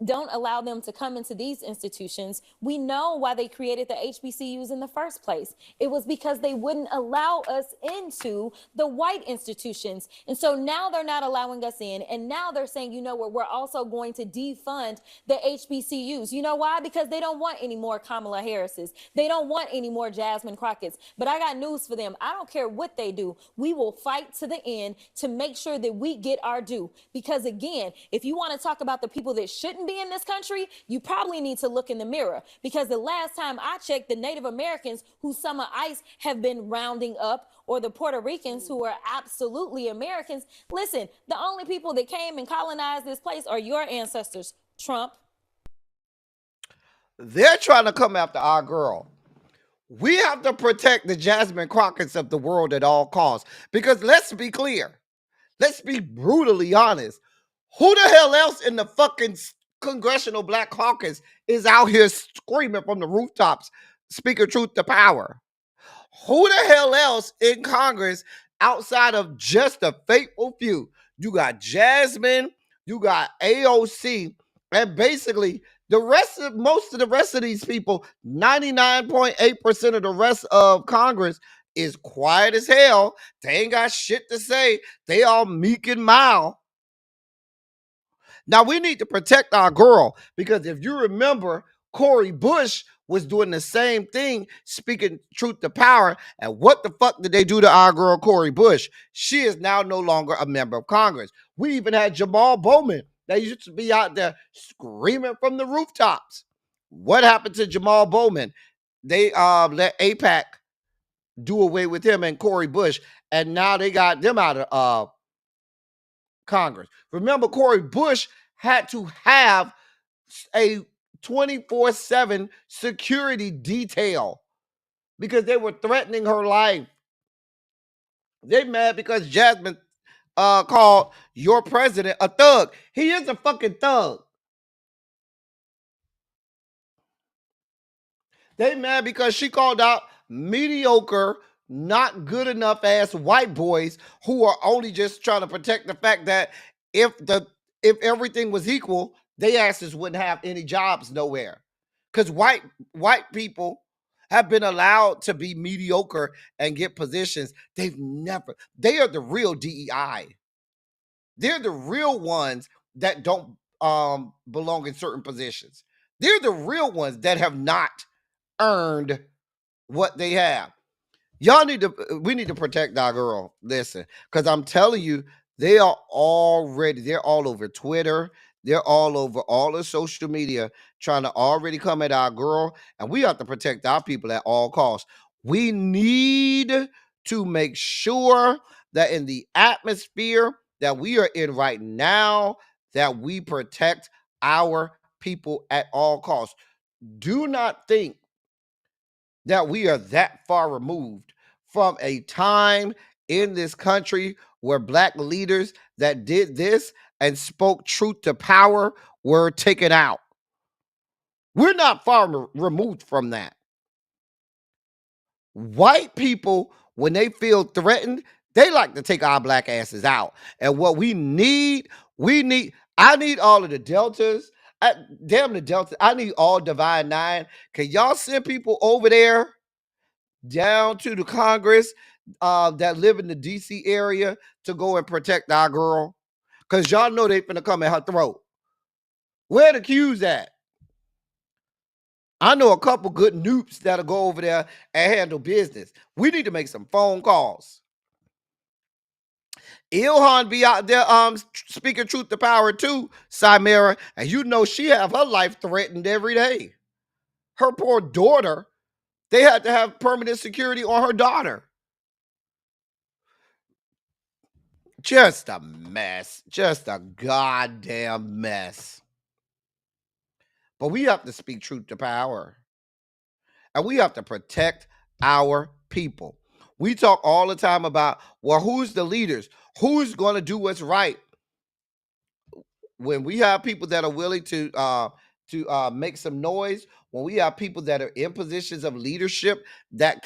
don't allow them to come into these institutions. We know why they created the HBCUs in the first place. It was because they wouldn't allow us into the white institutions. And so now they're not allowing us in. And now they're saying, you know what, we're also going to defund the HBCUs. You know why? Because they don't want any more Kamala Harrises. They don't want any more Jasmine Crockets. But I got news for them. I don't care what they do. We will fight to the end to make sure that we get our due. Because again, if you want to talk about the people that shouldn't be in this country, you probably need to look in the mirror, because the last time I checked, the Native Americans who Summer ICE have been rounding up, or the Puerto Ricans who are absolutely Americans, listen, the only people that came and colonized this place are your ancestors, Trump. They're trying to come after our girl. We have to protect the Jasmine Crockett's of the world at all costs, because let's be clear. Let's be brutally honest. Who the hell else in the fucking Congressional Black Caucus is out here screaming from the rooftops, speaking truth to power? Who the hell else in Congress outside of just a faithful few? You got Jasmine, you got AOC, and basically most of the rest of these people, 99.8% of the rest of Congress is quiet as hell. They ain't got shit to say. They all meek and mild. Now, we need to protect our girl, because if you remember, Cori Bush was doing the same thing, speaking truth to power. And what the fuck did they do to our girl, Cori Bush? She is now no longer a member of Congress. We even had Jamal Bowman that used to be out there screaming from the rooftops. What happened to Jamal Bowman? They let AIPAC do away with him and Cori Bush, and now they got them out of Congress. Remember, Cori Bush had to have a 24/7 security detail because they were threatening her life. They mad because Jasmine called your president a thug. He is a fucking thug. They mad because she called out mediocre, not good enough ass white boys who are only just trying to protect the fact that if everything was equal, they asses wouldn't have any jobs nowhere. Because white people have been allowed to be mediocre and get positions. They are the real DEI. They're the real ones that don't belong in certain positions. They're the real ones that have not earned what they have. We need to protect our girl. Listen, because I'm telling you, they're all over Twitter. They're all over all the social media trying to already come at our girl. And we have to protect our people at all costs. We need to make sure that in the atmosphere that we are in right now, that we protect our people at all costs. Do not think that we are that far removed from a time in this country where black leaders that did this and spoke truth to power were taken out. We're not far removed from that. White people, when they feel threatened, they like to take our black asses out. And what I need all of the deltas. Damn the delta. I need all Divine Nine. Can y'all send people over there down to the Congress that live in the DC area to go and protect our girl? Because y'all know they finna come at her throat. Where the Q's at? I know a couple good noobs that'll go over there and handle business. We need to make some phone calls. Ilhan be out there speaking truth to power too, Cymera, and you know she have her life threatened every day. Her poor daughter, they had to have permanent security on her daughter. Just a mess. Just a goddamn mess. But we have to speak truth to power. And we have to protect our people. We talk all the time about, well, who's the leaders? Who's going to do what's right? When we have people that are willing to make some noise, when we have people that are in positions of leadership that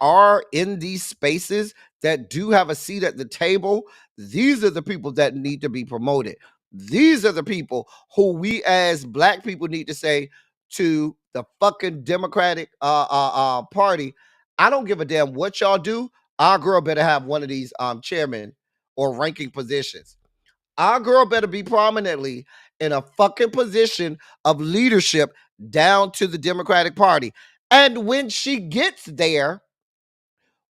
are in these spaces, that do have a seat at the table, these are the people that need to be promoted. These are the people who we as black people need to say to the fucking Democratic Party, I don't give a damn what y'all do. Our girl better have one of these chairman or ranking positions. Our girl better be prominently in a fucking position of leadership down to the Democratic Party. And when she gets there,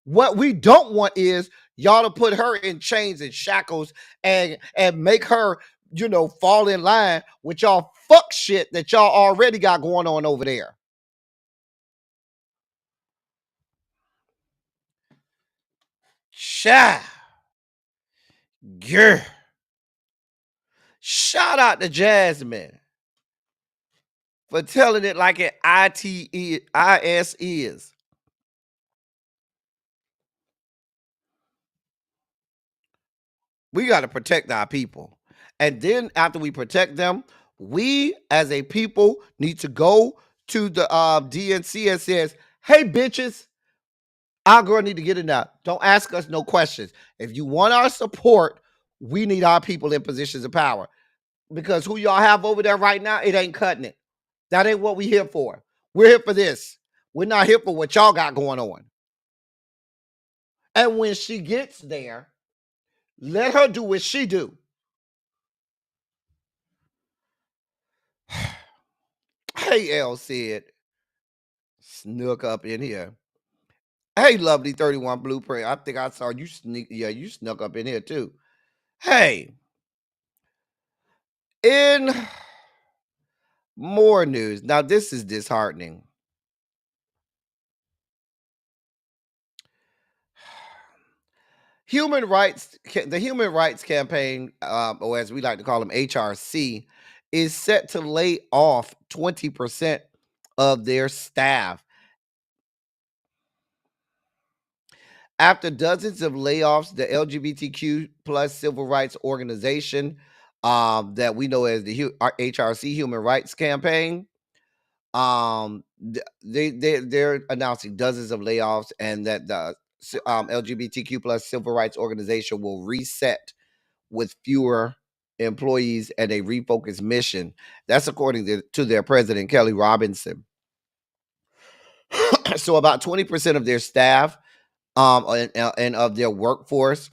what we don't want is y'all to put her in chains and shackles and make her, fall in line with y'all fuck shit that y'all already got going on over there. Cha. Yeah. Shout out to Jasmine for telling it like an IS is. We got to protect our people. And then after we protect them, we as a people need to go to the DNC and says, hey, bitches, our girl need to get in there. Don't ask us no questions. If you want our support, we need our people in positions of power. Because who y'all have over there right now, it ain't cutting it. That ain't what we here for. We're here for this. We're not here for what y'all got going on. And when she gets there, let her do what she do. Hey, L said, snook up in here. Hey, lovely 31 Blueprint. I think I saw you sneak. Yeah, you snuck up in here too. Hey, in more news. Now, this is disheartening. The Human Rights Campaign, or as we like to call them, HRC, is set to lay off 20% of their staff. After dozens of layoffs, the LGBTQ plus civil rights organization that we know as the HRC Human Rights Campaign, they're announcing dozens of layoffs, and that the LGBTQ plus civil rights organization will reset with fewer employees and a refocused mission. That's according to their president, Kelly Robinson. So about 20% of their staff and of their workforce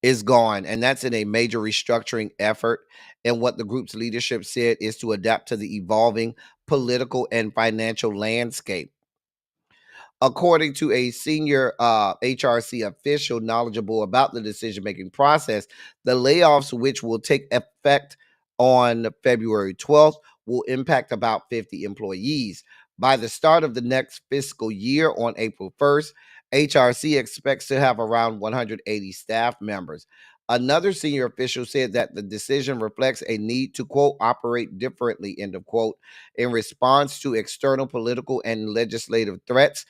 is gone, and that's in a major restructuring effort. And what the group's leadership said is to adapt to the evolving political and financial landscape. According to a senior HRC official knowledgeable about the decision making process, the layoffs, which will take effect on February 12th, will impact about 50 employees. By the start of the next fiscal year on April 1st, HRC expects to have around 180 staff members. Another senior official said that the decision reflects a need to, quote, operate differently, end of quote, in response to external political and legislative threats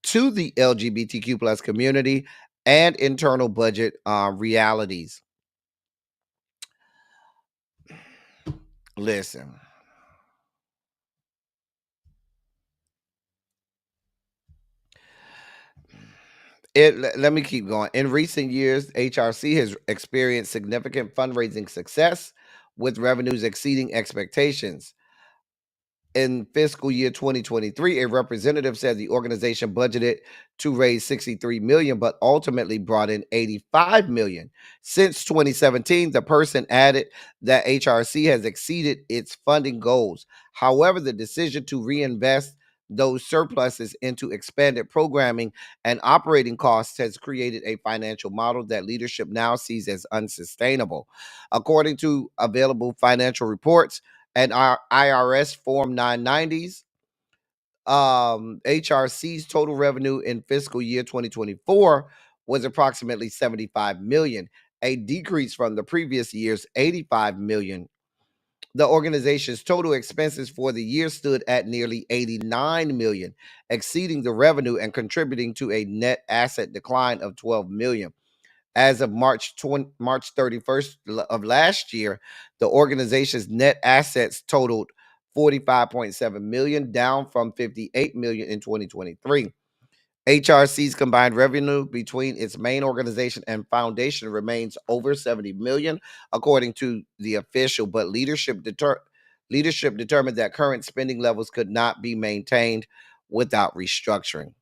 to the LGBTQ plus community and internal budget realities. Listen, let me keep going. In recent years, HRC has experienced significant fundraising success with revenues exceeding expectations. In fiscal year 2023, a representative said the organization budgeted to raise 63 million, but ultimately brought in 85 million. Since 2017, the person added that HRC has exceeded its funding goals. However, the decision to reinvest those surpluses into expanded programming and operating costs has created a financial model that leadership now sees as unsustainable. According to available financial reports, and our IRS Form 990s, HRC's total revenue in fiscal year 2024 was approximately 75 million, a decrease from the previous year's 85 million. The organization's total expenses for the year stood at nearly 89 million, exceeding the revenue and contributing to a net asset decline of 12 million. As of March 31st of last year, the organization's net assets totaled 45.7 million, down from 58 million in 2023. HRC's combined revenue between its main organization and foundation remains over 70 million, according to the official, but leadership determined that current spending levels could not be maintained without restructuring.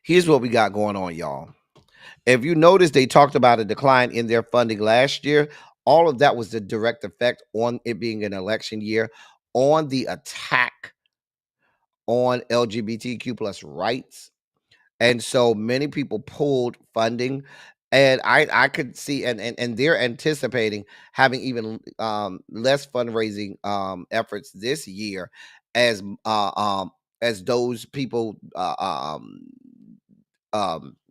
Here's what we got going on, y'all. If you notice, they talked about a decline in their funding last year. All of that was the direct effect on it being an election year, on the attack on LGBTQ plus rights. And so many people pulled funding. And I could see, and they're anticipating having even less fundraising efforts this year as those people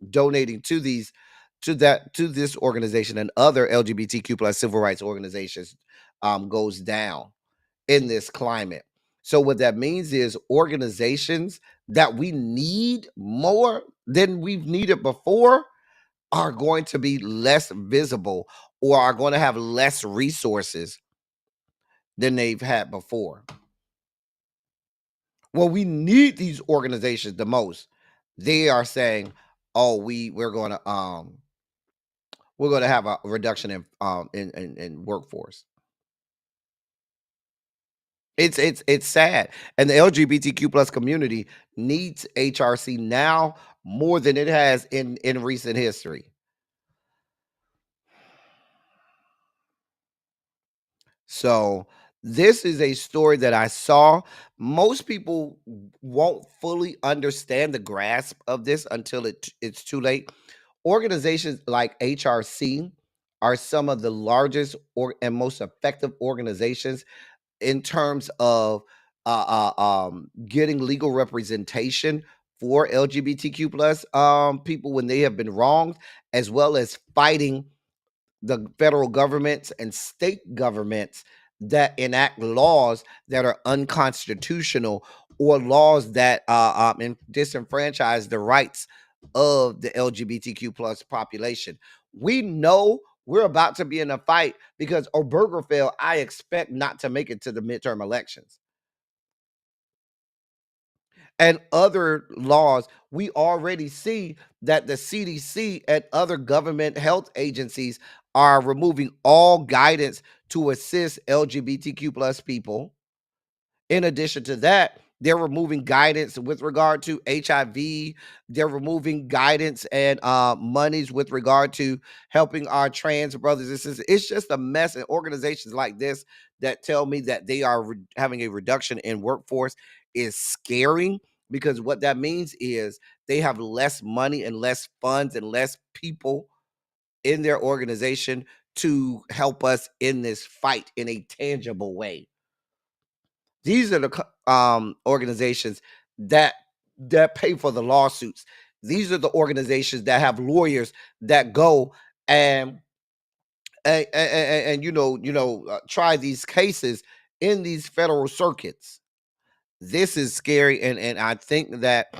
donating to this organization and other LGBTQ plus civil rights organizations goes down in this climate. So what that means is organizations that we need more than we've needed before are going to be less visible or are going to have less resources than they've had before. Well, we need these organizations the most. They are saying, "Oh, we're going to have a reduction in workforce." It's sad, and the LGBTQ plus community needs HRC now more than it has in recent history. So this is a story that I saw. Most people won't fully understand the grasp of this until it's too late. Organizations like HRC are some of the largest and most effective organizations in terms of getting legal representation for LGBTQ plus people when they have been wronged, as well as fighting the federal governments and state governments that enact laws that are unconstitutional or laws that disenfranchise the rights of the LGBTQ plus population. We know we're about to be in a fight because Obergefell, I expect not to make it to the midterm elections. And other laws, we already see that the CDC and other government health agencies are removing all guidance to assist LGBTQ plus people. In addition to that, They're removing guidance with regard to HIV. They're removing guidance and monies with regard to helping our trans brothers and sisters. It's just a mess. And organizations like this that tell me that they are having a reduction in workforce is scary, because what that means is they have less money and less funds and less people in their organization to help us in this fight in a tangible way. These are the organizations that pay for the lawsuits. These are the organizations that have lawyers that go and try these cases in these federal circuits. This is scary, and I think that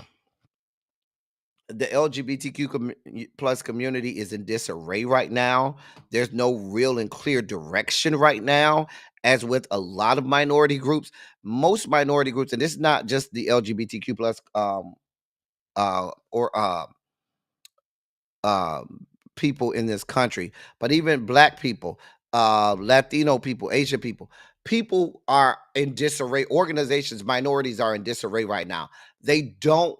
the LGBTQ plus community is in disarray right now. There's no real and clear direction right now, as with a lot of minority groups. Most minority groups, and this is not just the LGBTQ plus or people in this country, but even Black people, Latino people, Asian people. People are in disarray. Organizations, minorities are in disarray right now. They don't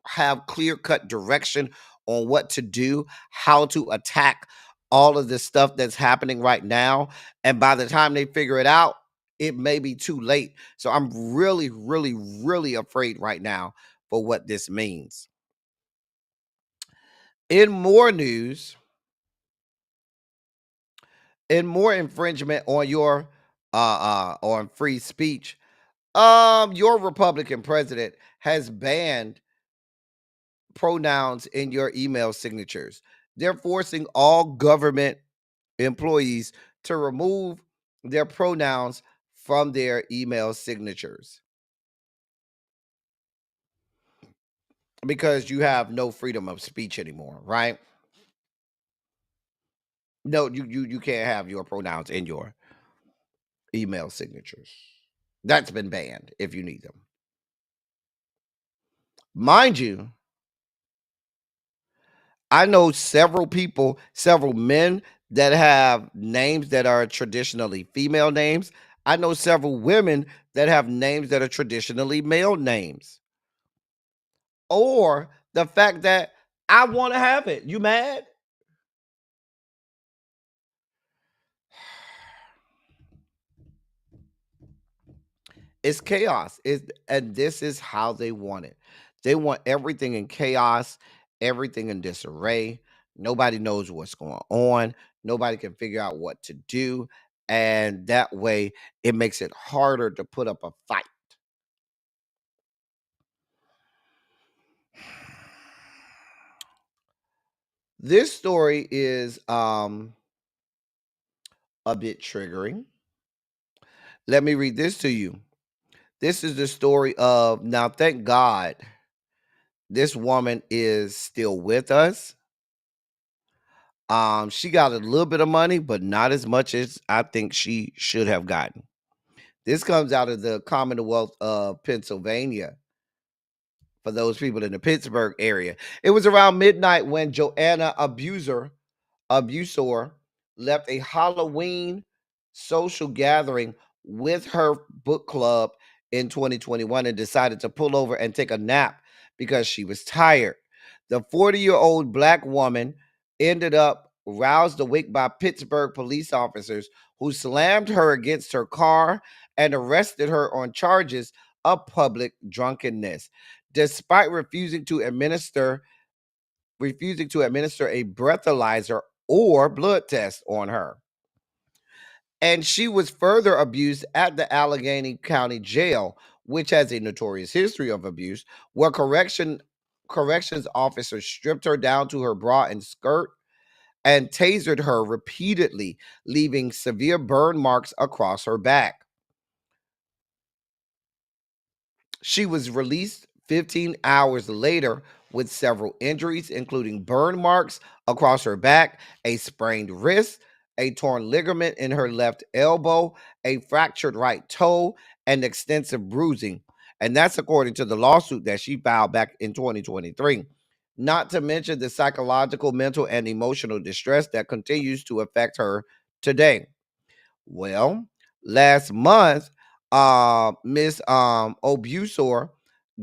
have clear-cut direction on what to do, how to attack all of this stuff that's happening right now. And by the time they figure it out, it may be too late. So I'm really, really, really afraid right now for what this means. In more news, in more infringement on your on free speech, your Republican president has banned pronouns in your email signatures. They're forcing all government employees to remove their pronouns from their email signatures because you have no freedom of speech anymore, right? No, you can't have your pronouns in your email signatures. That's been banned if you need them. Mind you, I know several people, several men that have names that are traditionally female names. I know several women that have names that are traditionally male names. Or the fact that I want to have it. You mad? It's chaos. And this is how they want it. They want everything in chaos, everything in disarray. Nobody knows what's going on. Nobody can figure out what to do. And that way, it makes it harder to put up a fight. This story is a bit triggering. Let me read this to you. This is the story of, now thank God this woman is still with us. She got a little bit of money, but not as much as I think she should have gotten. This comes out of the Commonwealth of Pennsylvania. For those people in the Pittsburgh area, it was around midnight when Joanna Abusor left a Halloween social gathering with her book club in 2021 and decided to pull over and take a nap because she was tired. The 40-year-old Black woman ended up roused awake by Pittsburgh police officers who slammed her against her car and arrested her on charges of public drunkenness, despite refusing to administer a breathalyzer or blood test on her. And she was further abused at the Allegheny County Jail, which has a notorious history of abuse, where corrections officers stripped her down to her bra and skirt and tasered her repeatedly, leaving severe burn marks across her back. She was released 15 hours later with several injuries, including burn marks across her back, a sprained wrist, a torn ligament in her left elbow, a fractured right toe, and extensive bruising. And that's according to the lawsuit that she filed back in 2023. Not to mention the psychological, mental, and emotional distress that continues to affect her today. Well, last month, Miss Obusor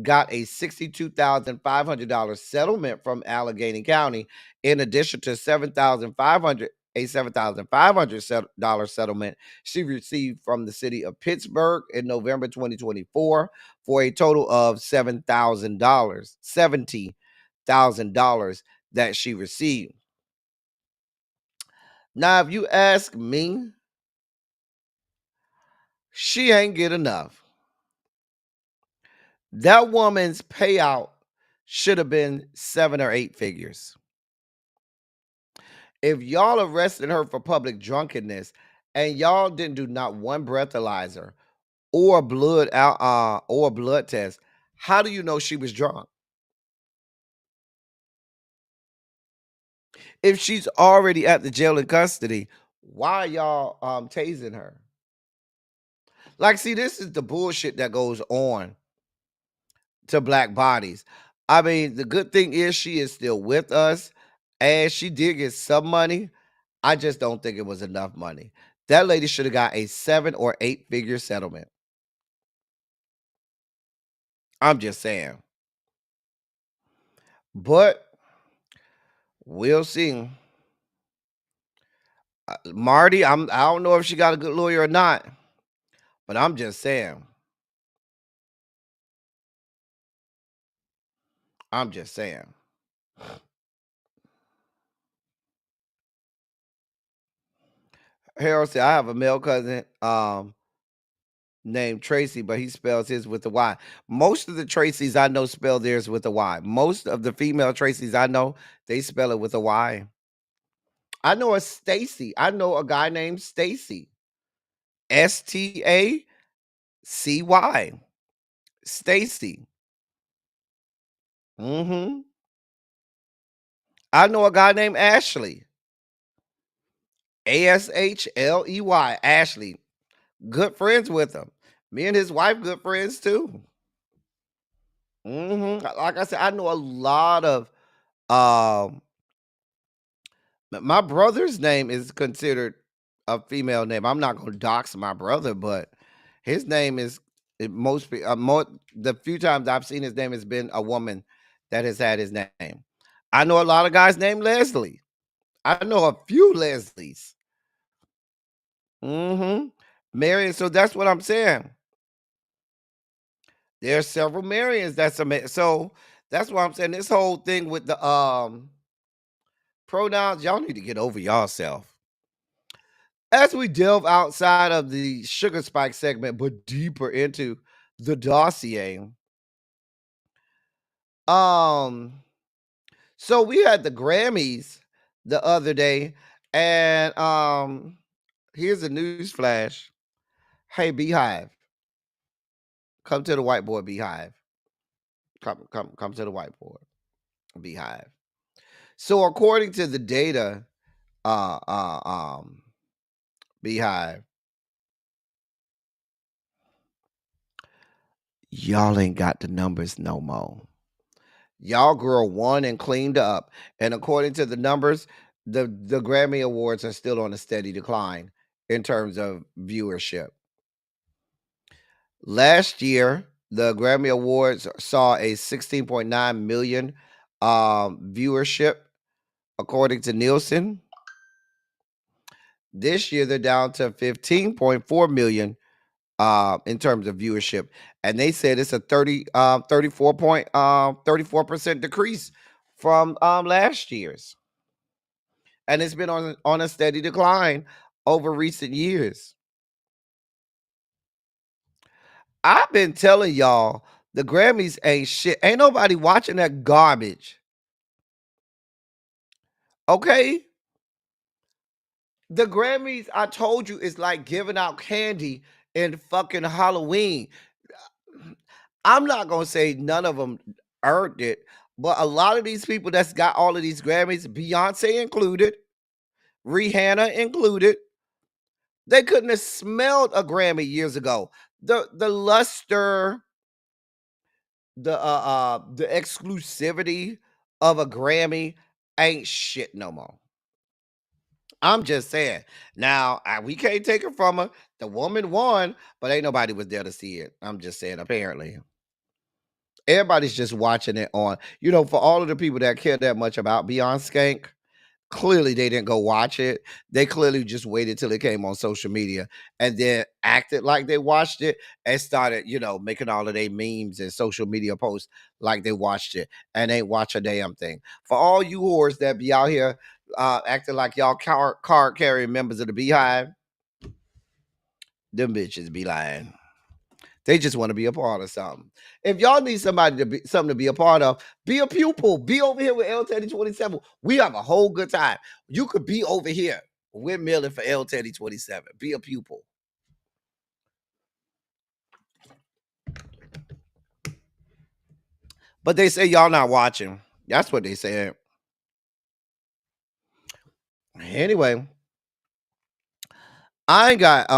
got a $62,500 settlement from Allegheny County, in addition to $7,500 settlement she received from the city of Pittsburgh in November 2024, for a total of $70,000 that she received. Now, if you ask me, she ain't get enough. That woman's payout should have been 7 or 8 figures. If y'all arrested her for public drunkenness and y'all didn't do not one breathalyzer or blood test, how do you know she was drunk? If she's already at the jail in custody, why y'all tasing her? Like, see, this is the bullshit that goes on to black bodies. I mean, the good thing is she is still with us, and she did get some money. I just don't think it was enough money. That lady should have got a 7 or 8 figure settlement. I'm just saying. But we'll see. Marty, I don't know if she got a good lawyer or not, but I'm just saying. I'm just saying. Harold said, I have a male cousin named Tracy, but he spells his with a Y. Most of the Tracys I know spell theirs with a Y. Most of the female Tracys I know, they spell it with a Y. I know a Stacy. I know a guy named Stacy. Stacy. Stacy. Mm-hmm. I know a guy named Ashley. Ashley. Ashley. Good friends with him. Me and his wife, good friends too. Like I said, I know a lot of my brother's name is considered a female name. I'm not going to dox my brother, but his name is the few times I've seen his name has been a woman that has had his name. I know a lot of guys named Leslie. I know a few Leslies. Marion. So that's what I'm saying. There are several Marions that's so that's why I'm saying this whole thing with the pronouns, y'all need to get over yourself. As we delve outside of the Sugar Spike segment, but deeper into the dossier, so we had the Grammys the other day, and here's a news flash. Hey, Beehive, come to the whiteboard, Beehive. Come to the whiteboard, Beehive. So according to the data, Beehive, y'all ain't got the numbers no more. Y'all girl won and cleaned up. And according to the numbers, the Grammy Awards are still on a steady decline in terms of viewership. Last year, the Grammy Awards saw a 16.9 million viewership, according to Nielsen. This year, they're down to 15.4 million in terms of viewership, and they said it's a 34% decrease from last year's, and it's been on a steady decline over recent years. I've been telling y'all the Grammys ain't shit. Ain't nobody watching that garbage. Okay? The Grammys, I told you, is like giving out candy in fucking Halloween. I'm not gonna say none of them earned it, but a lot of these people that's got all of these Grammys, Beyonce included, Rihanna included, they couldn't have smelled a Grammy years ago. The luster, the exclusivity of a Grammy ain't shit no more. I'm just saying. Now, we can't take it from her. The woman won, but ain't nobody was there to see it. I'm just saying, apparently. Everybody's just watching it on, for all of the people that care that much about Beyonce Skank, clearly they didn't go watch it. They clearly just waited till it came on social media and then acted like they watched it and started, making all of their memes and social media posts like they watched it and ain't watch a damn thing. For all you whores that be out here acting like y'all card carrying members of the Beehive, them bitches be lying. They just want to be a part of something. If y'all need something to be a part of, be a pupil. Be over here with L Teddy 27. We have a whole good time. You could be over here with Millie for L Teddy 27. Be a pupil. But they say y'all not watching. That's what they said. Anyway, I ain't got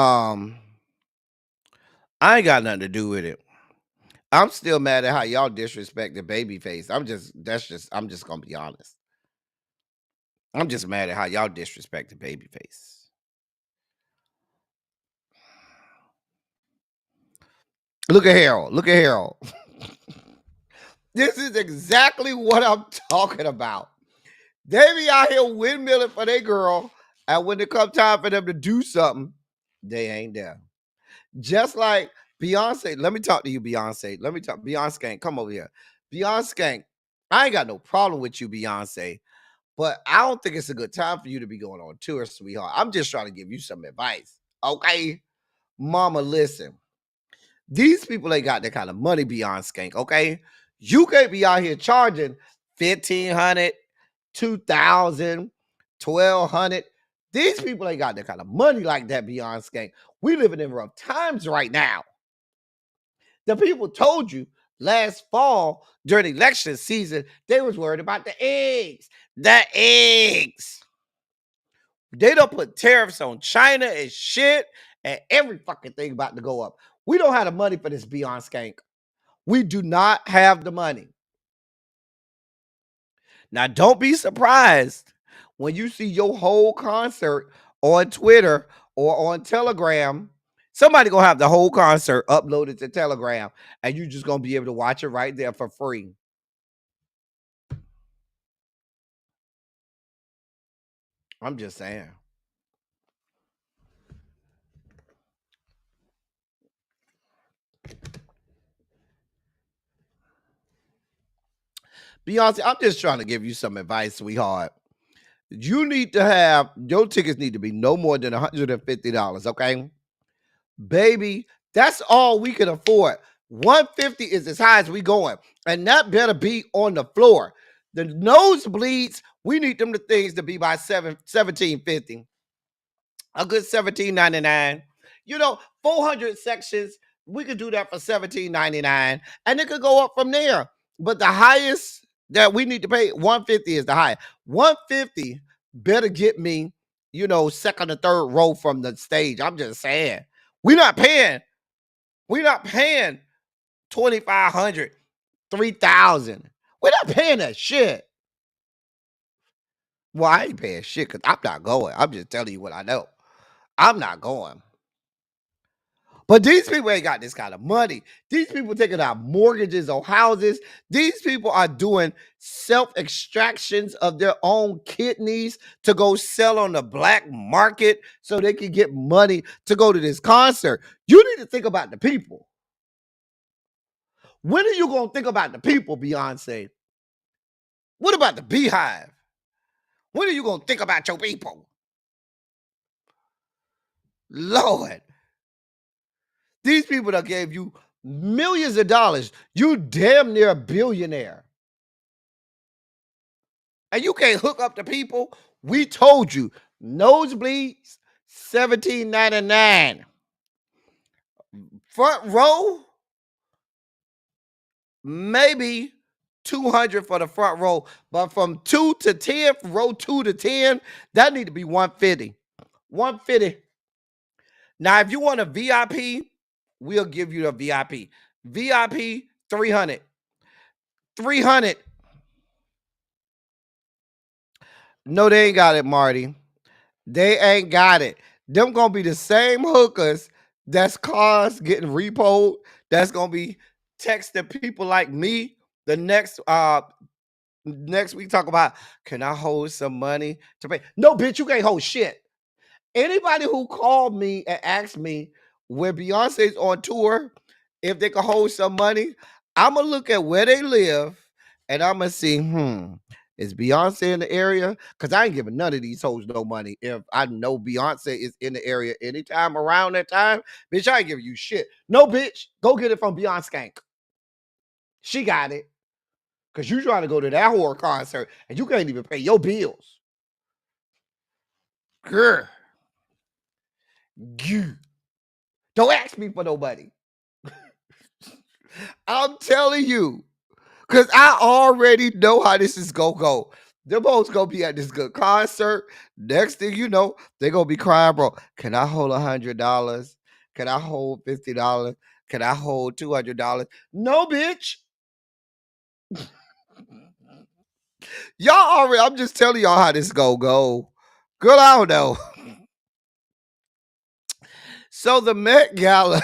nothing to do with it. I'm still mad at how y'all disrespect the Babyface. I'm just gonna be honest. I'm just mad at how y'all disrespect the Babyface. Look at Harold. Look at Harold. This is exactly what I'm talking about. They be out here windmilling for their girl, and when it come time for them to do something, they ain't there. Just like Beyonce. Let me talk to you, Beyonce. Beyonce Skank. Come over here. Beyonce Skank. I ain't got no problem with you, Beyonce, but I don't think it's a good time for you to be going on tour, sweetheart. I'm just trying to give you some advice. Okay? Mama, listen. These people ain't got that kind of money, Beyonce Skank, okay? You can't be out here charging $1,500, $2,000, $1,200. These people ain't got that kind of money like that, Beyonce Skank. We living in rough times right now. The people told you last fall during election season, they was worried about the eggs. The eggs. They don't put tariffs on China and shit, and every fucking thing about to go up. We don't have the money for this, Beyonce Skank. We do not have the money. Now, don't be surprised when you see your whole concert on Twitter or on Telegram. Somebody gonna have the whole concert uploaded to Telegram, and you just gonna be able to watch it right there for free. I'm just saying. Beyonce, I'm just trying to give you some advice, sweetheart. You need to have, your tickets need to be no more than $150, okay? Baby, that's all we can afford. $150 is as high as we going, and that better be on the floor. The nosebleeds, we need them the things to be by $17.50. A good $17.99. 400 sections, we could do that for $17.99, and it could go up from there. But the highest that we need to pay, $150 is the highest. $150 better get me, second or third row from the stage. I'm just saying. We're not paying $2,500, $3,000. We're not paying that shit. Well, I ain't paying shit because I'm not going. I'm just telling you what I know. I'm not going. But these people ain't got this kind of money. These people taking out mortgages on houses. These people are doing self-extractions of their own kidneys to go sell on the black market so they can get money to go to this concert. You need to think about the people. When are you going to think about the people, Beyonce? What about the Beehive? When are you going to think about your people? Lord. These people that gave you millions of dollars. You damn near a billionaire. And you can't hook up the people. We told you. Nosebleeds, $17.99. Front row, maybe $200 for the front row. But from 2 to 10, row 2 to 10, that need to be $150. $150. Now, if you want a VIP, we'll give you a VIP. VIP, $300. $300. No, they ain't got it, Marty. They ain't got it. Them gonna be the same hookers that's cars getting repoed. That's gonna be texting people like me. The next week talk about, can I hold some money to pay? No, bitch, you can't hold shit. Anybody who called me and asked me when Beyonce's on tour, if they could hold some money, I'm gonna look at where they live and I'm gonna see, is Beyonce in the area? Because I ain't giving none of these hoes no money. If I know Beyonce is in the area anytime around that time, bitch, I ain't giving you shit. No, bitch, go get it from Beyonce. She got it. Because you trying to go to that whore concert and you can't even pay your bills. Girl. You. Don't ask me for nobody. I'm telling you. Because I already know how this is going to go. They're both going to be at this good concert. Next thing you know, they're going to be crying, bro. Can I hold $100? Can I hold $50? Can I hold $200? No, bitch. Y'all already, I'm just telling y'all how this going to go. Girl, I don't know. So the Met Gala,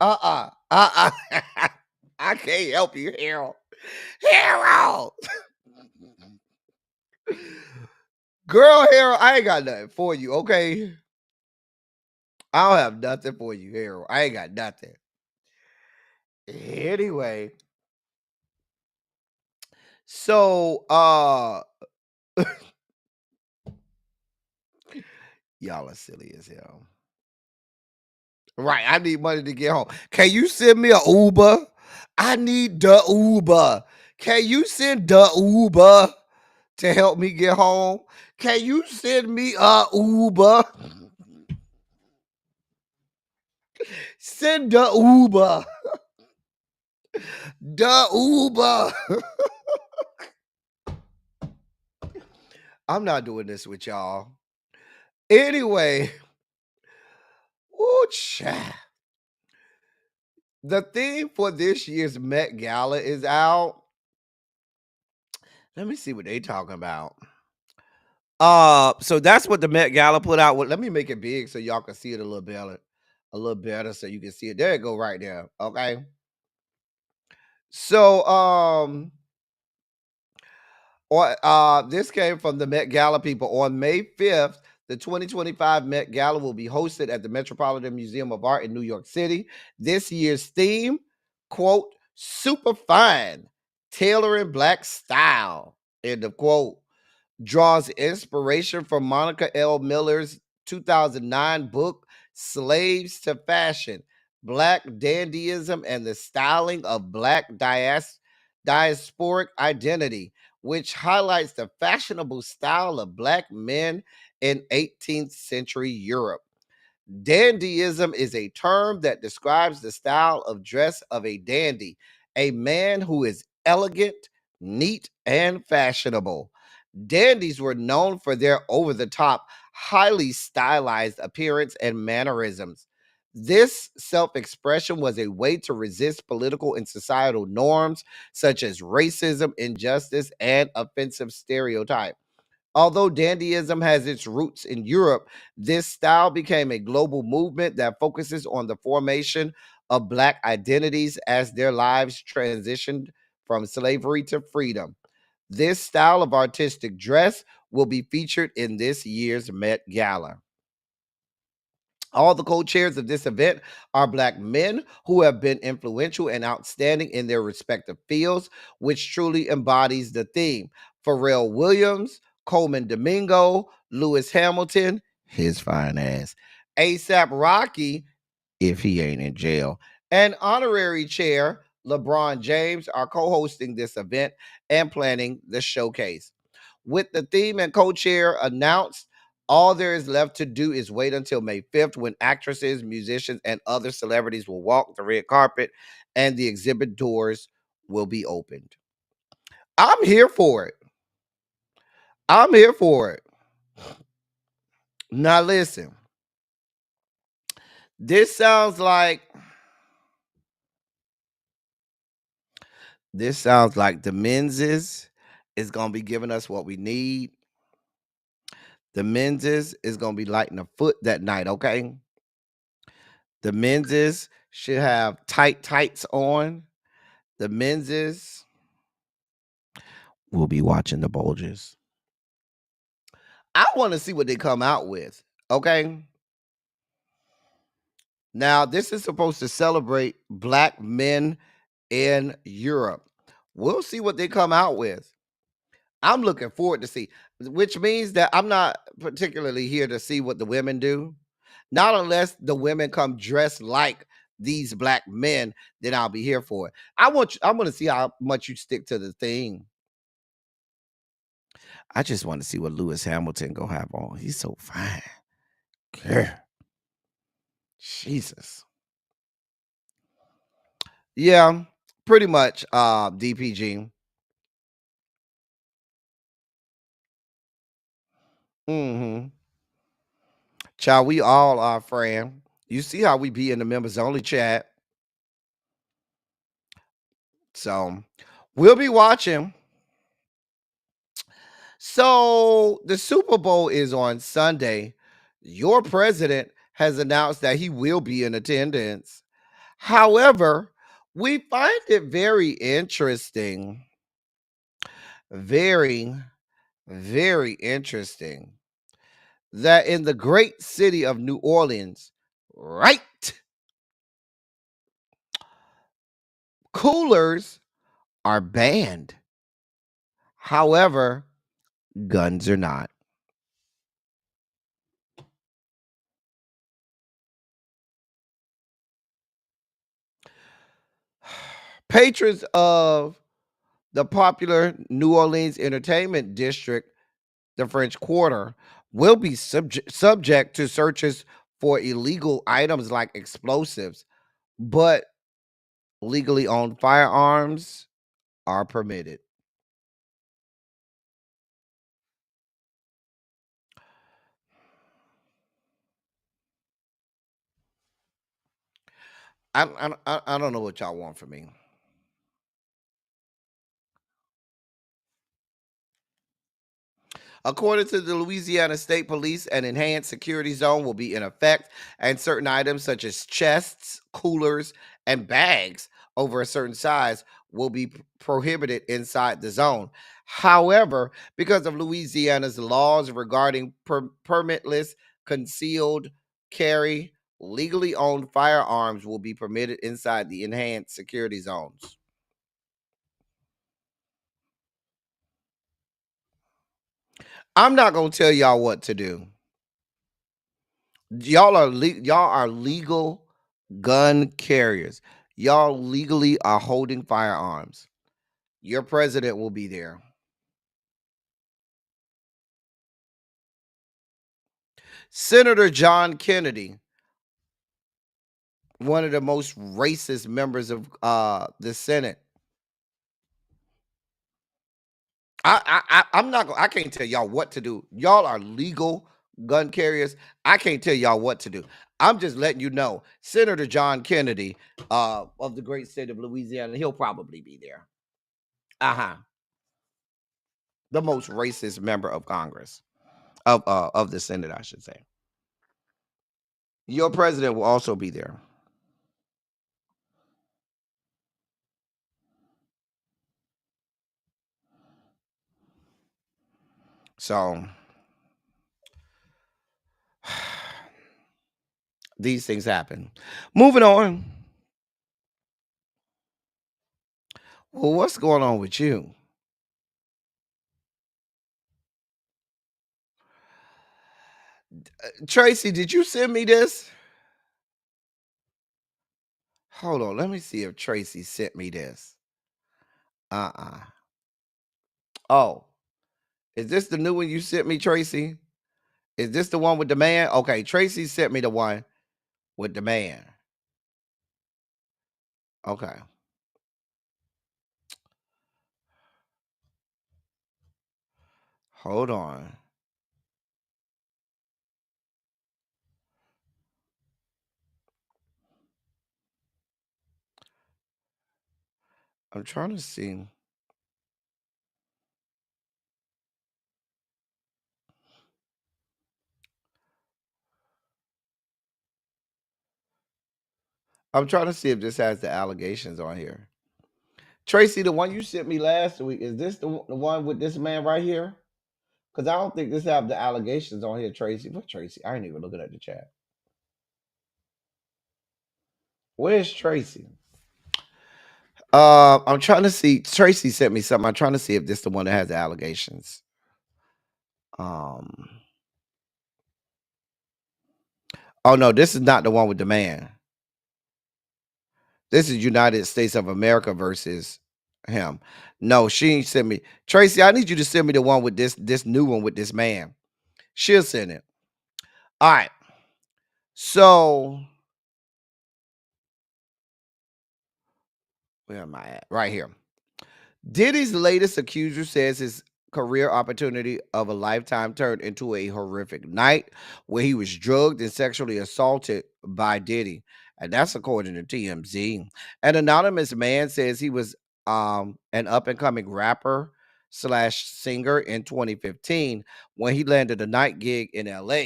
I can't help you, Harold. Harold! Girl, Harold, I ain't got nothing for you, okay? I don't have nothing for you, Harold. I ain't got nothing. Anyway, so y'all are silly as hell. Right, I need money to get home. Can you send me an Uber? I need the Uber. Can you send the Uber to help me get home? Can you send me a Uber? Send the Uber. The Uber. I'm not doing this with y'all. Anyway, oh, child. The theme for this year's Met Gala is out. Let me see what they talking about. So that's what the Met Gala put out. Well, let me make it big so y'all can see it a little better, so you can see it. There it go, right there. Okay. So this came from the Met Gala people. On May 5th, the 2025 Met Gala will be hosted at the Metropolitan Museum of Art in New York City. This year's theme, quote, super fine, tailoring black style, end of quote, draws inspiration from Monica L. Miller's 2009 book, Slaves to Fashion, Black Dandyism and the Styling of Black Diasporic Identity, which highlights the fashionable style of Black men in 18th century Europe. Dandyism is a term that describes the style of dress of a dandy, a man who is elegant, neat, and fashionable. Dandies were known for their over the top, highly stylized appearance and mannerisms. This self expression was a way to resist political and societal norms such as racism, injustice, and offensive stereotype. Although dandyism has its roots in Europe, this style became a global movement that focuses on the formation of Black identities as their lives transitioned from slavery to freedom. This style of artistic dress will be featured in this year's Met Gala. All the co-chairs of this event are Black men who have been influential and outstanding in their respective fields, which truly embodies the theme. Pharrell Williams, Coleman Domingo, Lewis Hamilton, his fine ass, ASAP Rocky, if he ain't in jail, and honorary chair LeBron James are co-hosting this event and planning the showcase. With the theme and co-chair announced, all there is left to do is wait until May 5th when actresses, musicians, and other celebrities will walk the red carpet and the exhibit doors will be opened. I'm here for it. I'm here for it. Now listen. This sounds like the Men's is going to be giving us what we need. The men's is gonna be lighting a foot that night, okay? The men's should have tight tights on. The men's will be watching the bulges. I want to see what they come out with, okay? Now, this is supposed to celebrate black men in Europe. We'll see what they come out with. I'm looking forward to see, which means that I'm not particularly here to see what the women do. Not unless the women come dressed like these black men, then I'll be here for it. I want to see how much you stick to the thing. I just want to see what Lewis Hamilton gonna have on. He's so fine. Girl. Jesus. Yeah, pretty much DPG. Mm-hmm. Child, we all are friend. You see how we be in the members only chat. So we'll be watching. So the Super Bowl is on Sunday. Your president has announced that he will be in attendance. However, we find it very interesting, very, very interesting that in the great city of New Orleans, right, coolers are banned. However, guns are not. Patrons of the popular New Orleans entertainment district, the French Quarter, will be subject to searches for illegal items like explosives, but legally owned firearms are permitted. I don't know what y'all want from me. According to the Louisiana State Police, an enhanced security zone will be in effect, and certain items such as chests, coolers, and bags over a certain size will be prohibited inside the zone. However, because of Louisiana's laws regarding permitless concealed carry, legally owned firearms will be permitted inside the enhanced security zones. I'm not going to tell y'all what to do. Y'all are legal gun carriers. Y'all legally are holding firearms. Your president will be there. Senator John Kennedy, one of the most racist members of the Senate. I'm not. I can't tell y'all what to do. Y'all are legal gun carriers. I can't tell y'all what to do. I'm just letting you know. Senator John Kennedy, of the great state of Louisiana, he'll probably be there. The most racist member of Congress, of the Senate, I should say. Your president will also be there. So these things happen. Moving on. Well, what's going on with you? Tracy, did you send me this? Hold on, let me see if Tracy sent me this. Uh-uh. Oh, is this the new one you sent me, Tracy? Is this the one with the man? Okay, Tracy sent me the one with the man. Okay. Hold on. I'm trying to see. I'm trying to see if this has the allegations on here. Tracy, the one you sent me last week, is this the one with this man right here? Because I don't think this have the allegations on here, Tracy. What Tracy? I ain't even looking at the chat. Where's Tracy? I'm trying to see. Tracy sent me something. I'm trying to see if this the one that has the allegations. Um. Oh no, this is not the one with the man. This is United States of America versus him. No, she ain't sent me. Tracy, I need you to send me the one with this new one with this man. She'll send it. All right. So where am I at? Right here. Diddy's latest accuser says his career opportunity of a lifetime turned into a horrific night where he was drugged and sexually assaulted by Diddy. And that's according to TMZ. An anonymous man says he was an up and coming rapper slash singer in 2015 when he landed a night gig in LA.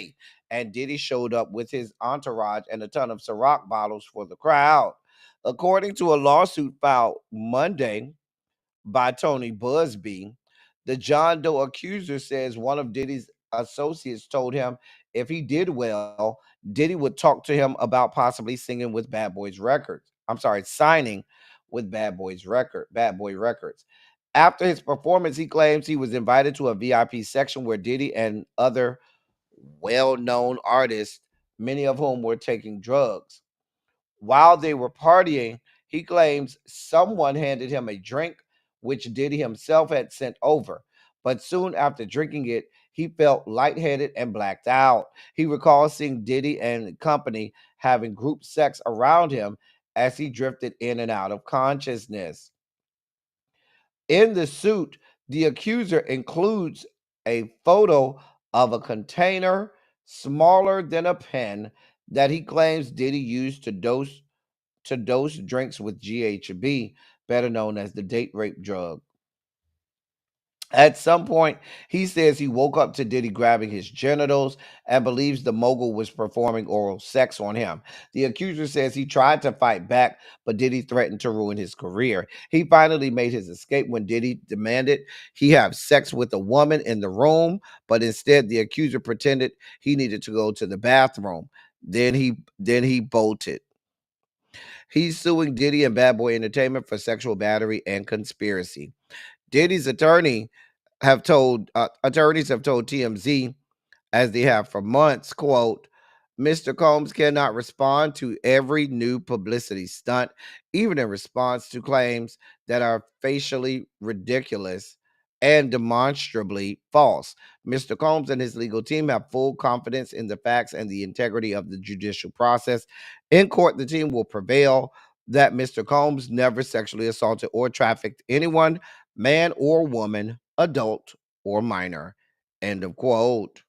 And Diddy showed up with his entourage and a ton of Ciroc bottles for the crowd. According to a lawsuit filed Monday by Tony Busby, the John Doe accuser says one of Diddy's associates told him if he did well, Diddy would talk to him about possibly singing with Bad Boys Records. I'm sorry, signing with Bad Boy Records. After his performance, he claims he was invited to a VIP section where Diddy and other well-known artists, many of whom were taking drugs. While they were partying, he claims someone handed him a drink, which Diddy himself had sent over. But soon after drinking it, he felt lightheaded and blacked out. He recalls seeing Diddy and company having group sex around him as he drifted in and out of consciousness. In the suit, the accuser includes a photo of a container smaller than a pen that he claims Diddy used to dose drinks with GHB, better known as the date rape drug. At some point, he says he woke up to Diddy grabbing his genitals and believes the mogul was performing oral sex on him. The accuser says he tried to fight back, but Diddy threatened to ruin his career. He finally made his escape when Diddy demanded he have sex with a woman in the room, but instead the accuser pretended he needed to go to the bathroom. Then he bolted. He's suing Diddy and Bad Boy Entertainment for sexual battery and conspiracy. Diddy's attorneys have told TMZ, as they have for months, quote, Mr. Combs cannot respond to every new publicity stunt, even in response to claims that are facially ridiculous and demonstrably false. Mr. Combs and his legal team have full confidence in the facts and the integrity of the judicial process. In court, the team will prevail that Mr. Combs never sexually assaulted or trafficked anyone, man or woman, adult or minor. End of quote.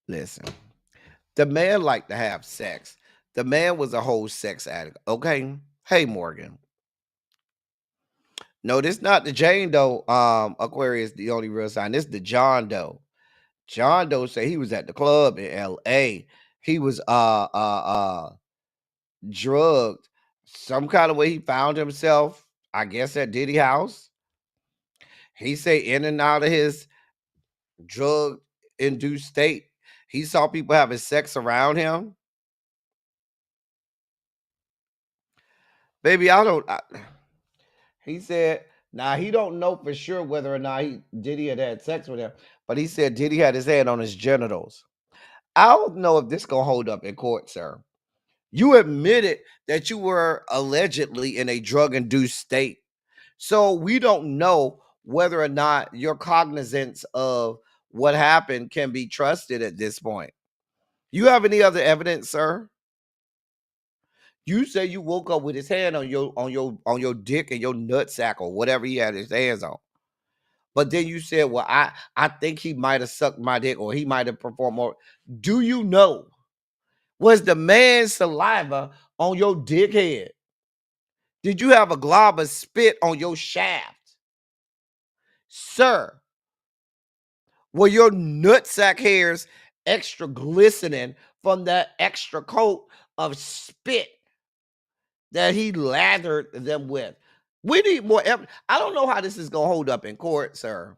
Listen, the man liked to have sex. The man was a whole sex addict. Okay. Hey, Morgan. No, this not the Jane Doe. Aquarius, the only real sign. This is the John Doe. John Doe said he was at the club in L.A. He was drugged. Some kind of way he found himself, I guess, at Diddy house. He said in and out of his drug induced state, he saw people having sex around him. Baby, he said, now he don't know for sure whether or not Diddy had sex with him, but he said Diddy had his hand on his genitals. I don't know if this gonna hold up in court, sir. You admitted that you were allegedly in a drug-induced state. So we don't know whether or not your cognizance of what happened can be trusted at this point. You have any other evidence, sir? You say you woke up with his hand on your dick and your nutsack or whatever he had his hands on. But then you said, well, I think he might have sucked my dick or he might have performed more. Do you know? Was the man's saliva on your dick head? Did you have a glob of spit on your shaft? Sir, were your nutsack hairs extra glistening from that extra coat of spit that he lathered them with. We need more evidence. I don't know how this is going to hold up in court, sir.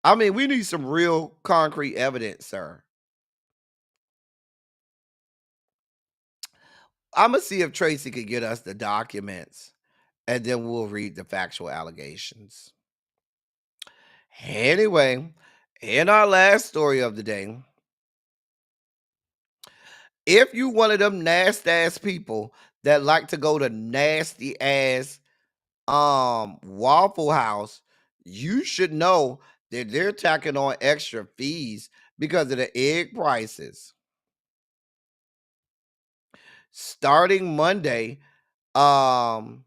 I mean, we need some real concrete evidence, sir. I'm going to see if Tracy could get us the documents, and then we'll read the factual allegations. Anyway, in our last story of the day, if you one of them nasty ass people that like to go to nasty ass Waffle House, you should know that they're tacking on extra fees because of the egg prices. Starting Monday, Waffle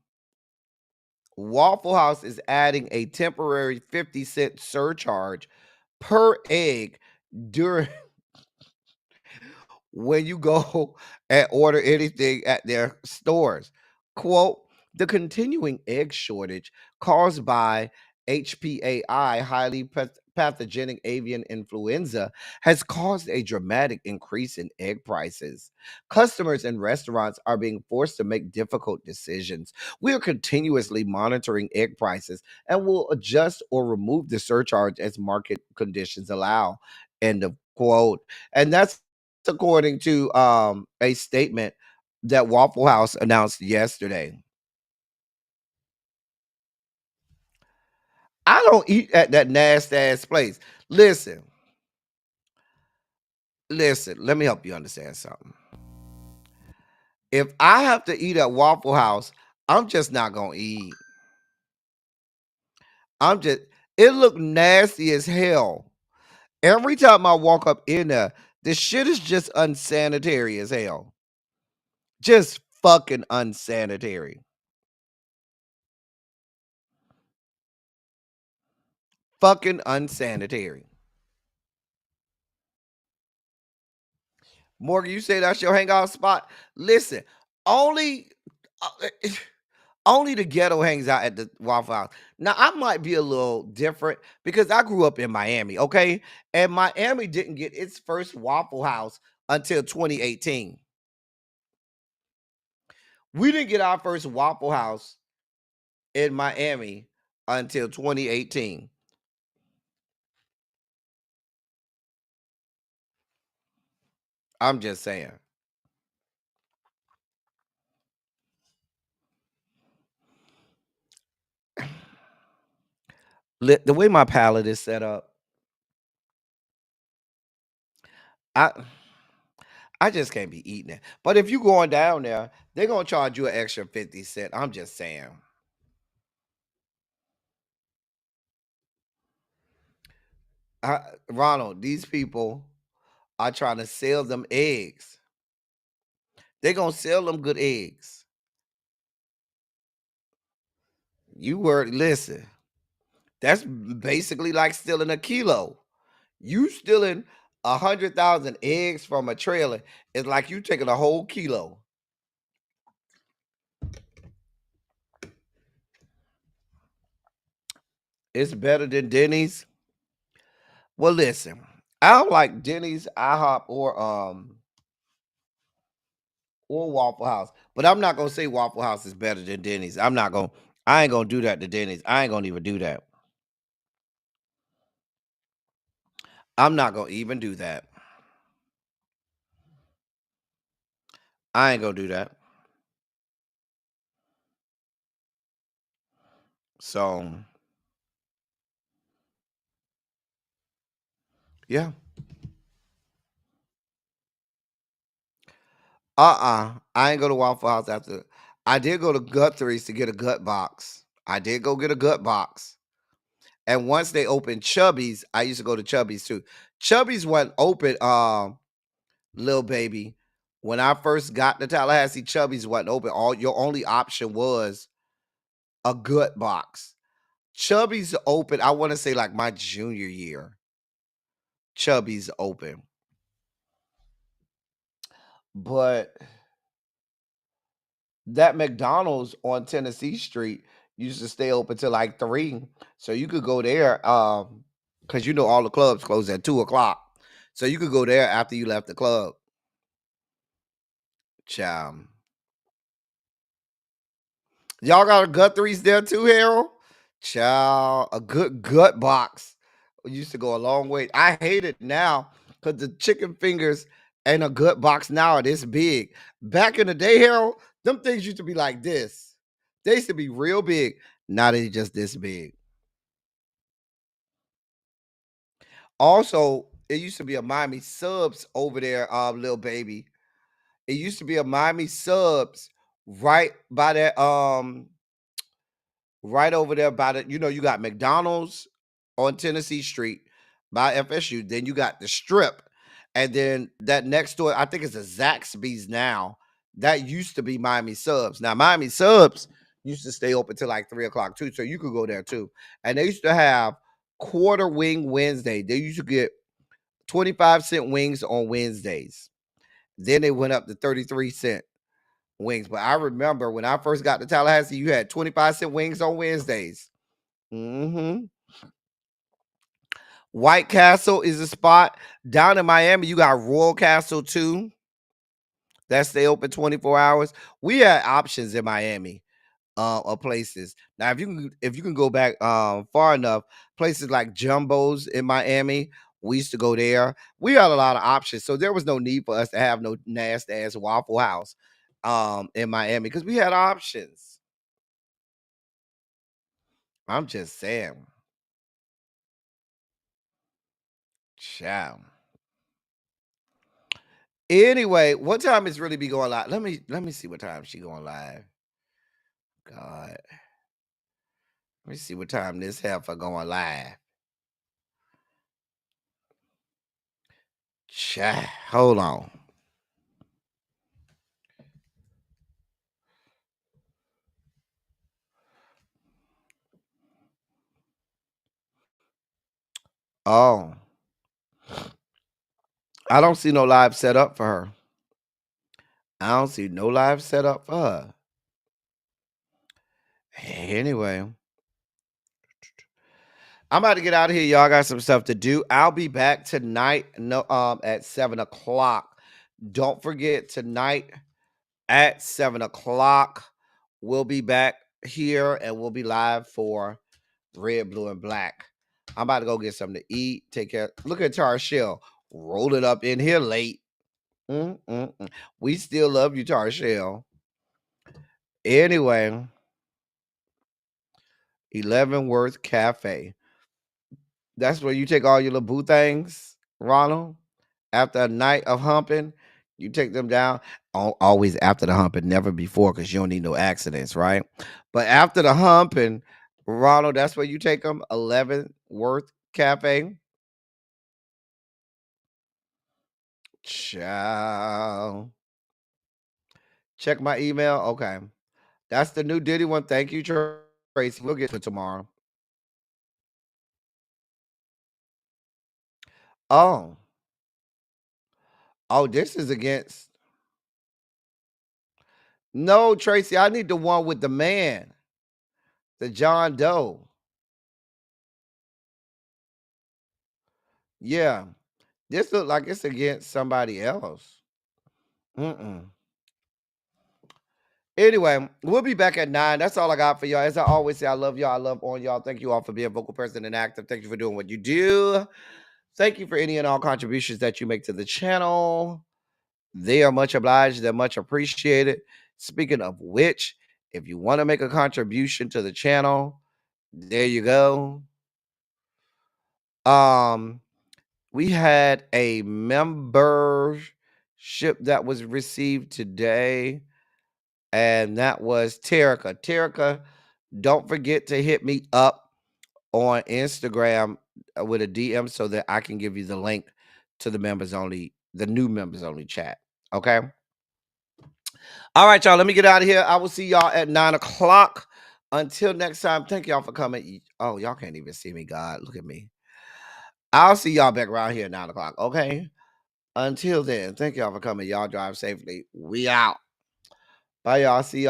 House is adding a temporary 50-cent surcharge per egg during when you go and order anything at their stores. Quote, the continuing egg shortage caused by HPAI, highly pathogenic avian influenza, has caused a dramatic increase in egg prices. Customers and restaurants are being forced to make difficult decisions. We are continuously monitoring egg prices and will adjust or remove the surcharge as market conditions allow. End of quote. And that's according to a statement that Waffle House announced yesterday. I don't eat at that nasty ass place. Listen, let me help you understand something. If I have to eat at Waffle House, I'm just not gonna eat. It look nasty as hell. Every time I walk up in there, the shit is just unsanitary as hell. Just fucking unsanitary. Fucking unsanitary. Morgan, you say that's your hangout spot? Listen, only only the ghetto hangs out at the Waffle House. Now, I might be a little different because I grew up in Miami, okay? And Miami didn't get its first Waffle House until 2018. We didn't get our first Waffle House in Miami until 2018. I'm just saying. The way my palate is set up, I I just can't be eating it. But if you going down there, they're gonna charge you an extra 50 cents. I'm just saying. Ronald, these people are trying to sell them eggs. They're gonna sell them good eggs. You were listen. That's basically like stealing a kilo. You stealing 100,000 eggs from a trailer is like you taking a whole kilo. It's better than Denny's. Well, listen, I don't like Denny's, IHOP, or Waffle House, but I'm not gonna say Waffle House is better than Denny's. I ain't gonna do that to Denny's. I ain't gonna even do that. I'm not gonna even do that. I ain't gonna do that. So yeah. I ain't go to Waffle House after. I did go to Guthrie's to get a gut box. I did go get a gut box. And once they opened Chubby's, I used to go to Chubby's too. Chubby's wasn't open, little baby. When I first got to Tallahassee, Chubby's wasn't open. All your only option was a gut box. Chubby's open, I want to say like my junior year. Chubby's open. But that McDonald's on Tennessee Street used to stay open till like 3. So you could go there because you know all the clubs close at 2 o'clock. So you could go there after you left the club. Child. Y'all got a Guthrie's there too, Harold? Child, a good gut box used to go a long way. I hate it now because the chicken fingers and a gut box now are this big. Back in the day, Harold, them things used to be like this. They used to be real big. Now they just this big. Also, it used to be a Miami Subs over there, little baby. It used to be a Miami Subs right by that right over there by the, you got McDonald's on Tennessee Street by FSU. Then you got the Strip. And then that next door, I think it's a Zaxby's now. That used to be Miami Subs. Now, Miami Subs used to stay open till like 3 o'clock too. So you could go there too. And they used to have quarter wing Wednesday. They used to get 25-cent wings on Wednesdays. Then they went up to 33-cent wings. But I remember when I first got to Tallahassee, you had 25-cent wings on Wednesdays. White Castle is a spot. Down in Miami, you got Royal Castle too. That stay open 24 hours. We had options in Miami of places. Now, if you can go back far enough, places like Jumbo's in Miami, we used to go there. We had a lot of options. So there was no need for us to have no nasty ass Waffle House in Miami because we had options. I'm just saying. Ciao. Anyway, what time is really be going live? Let me see what time she going live. God. Let me see what time this heifer going live. Child, hold on. Oh. I don't see no live set up for her. I don't see no live set up for her. Anyway. I'm about to get out of here. Y'all got some stuff to do. I'll be back tonight at 7 o'clock. Don't forget, tonight at 7 o'clock, we'll be back here and we'll be live for Red, Blue, and Black. I'm about to go get something to eat. Take care. Look at Tar Shell. Roll it up in here late. We still love you, Tar Shell. Anyway, 11 Worth Cafe. That's where you take all your little boo things, Ronald. After a night of humping, you take them down. Always after the humping, never before, because you don't need no accidents, right? But after the humping, Ronald, that's where you take them. 11 Worth Cafe. Ciao. Check my email. Okay. That's the new Diddy one. Thank you, Tracy. We'll get to it tomorrow. Oh. Oh, this is against. No, Tracy, I need the one with the man. The John Doe. Yeah. This look like it's against somebody else. Anyway, we'll be back at 9. That's all I got for y'all. As I always say, I love y'all. I love on y'all. Thank you all for being a vocal person and active. Thank you for doing what you do. Thank you for any and all contributions that you make to the channel. They are much obliged. They're much appreciated. Speaking of which, if you want to make a contribution to the channel, there you go. We had a membership that was received today, and that was Terica. Terica, don't forget to hit me up on Instagram with a DM so that I can give you the link to the members only, the new members only chat. Okay. All right, y'all. Let me get out of here. I will see y'all at 9 o'clock. Until next time, thank y'all for coming. Oh, y'all can't even see me, God. Look at me. I'll see y'all back around here at 9 o'clock. Okay. Until then, thank y'all for coming. Y'all drive safely. We out. Bye, y'all. See y'all.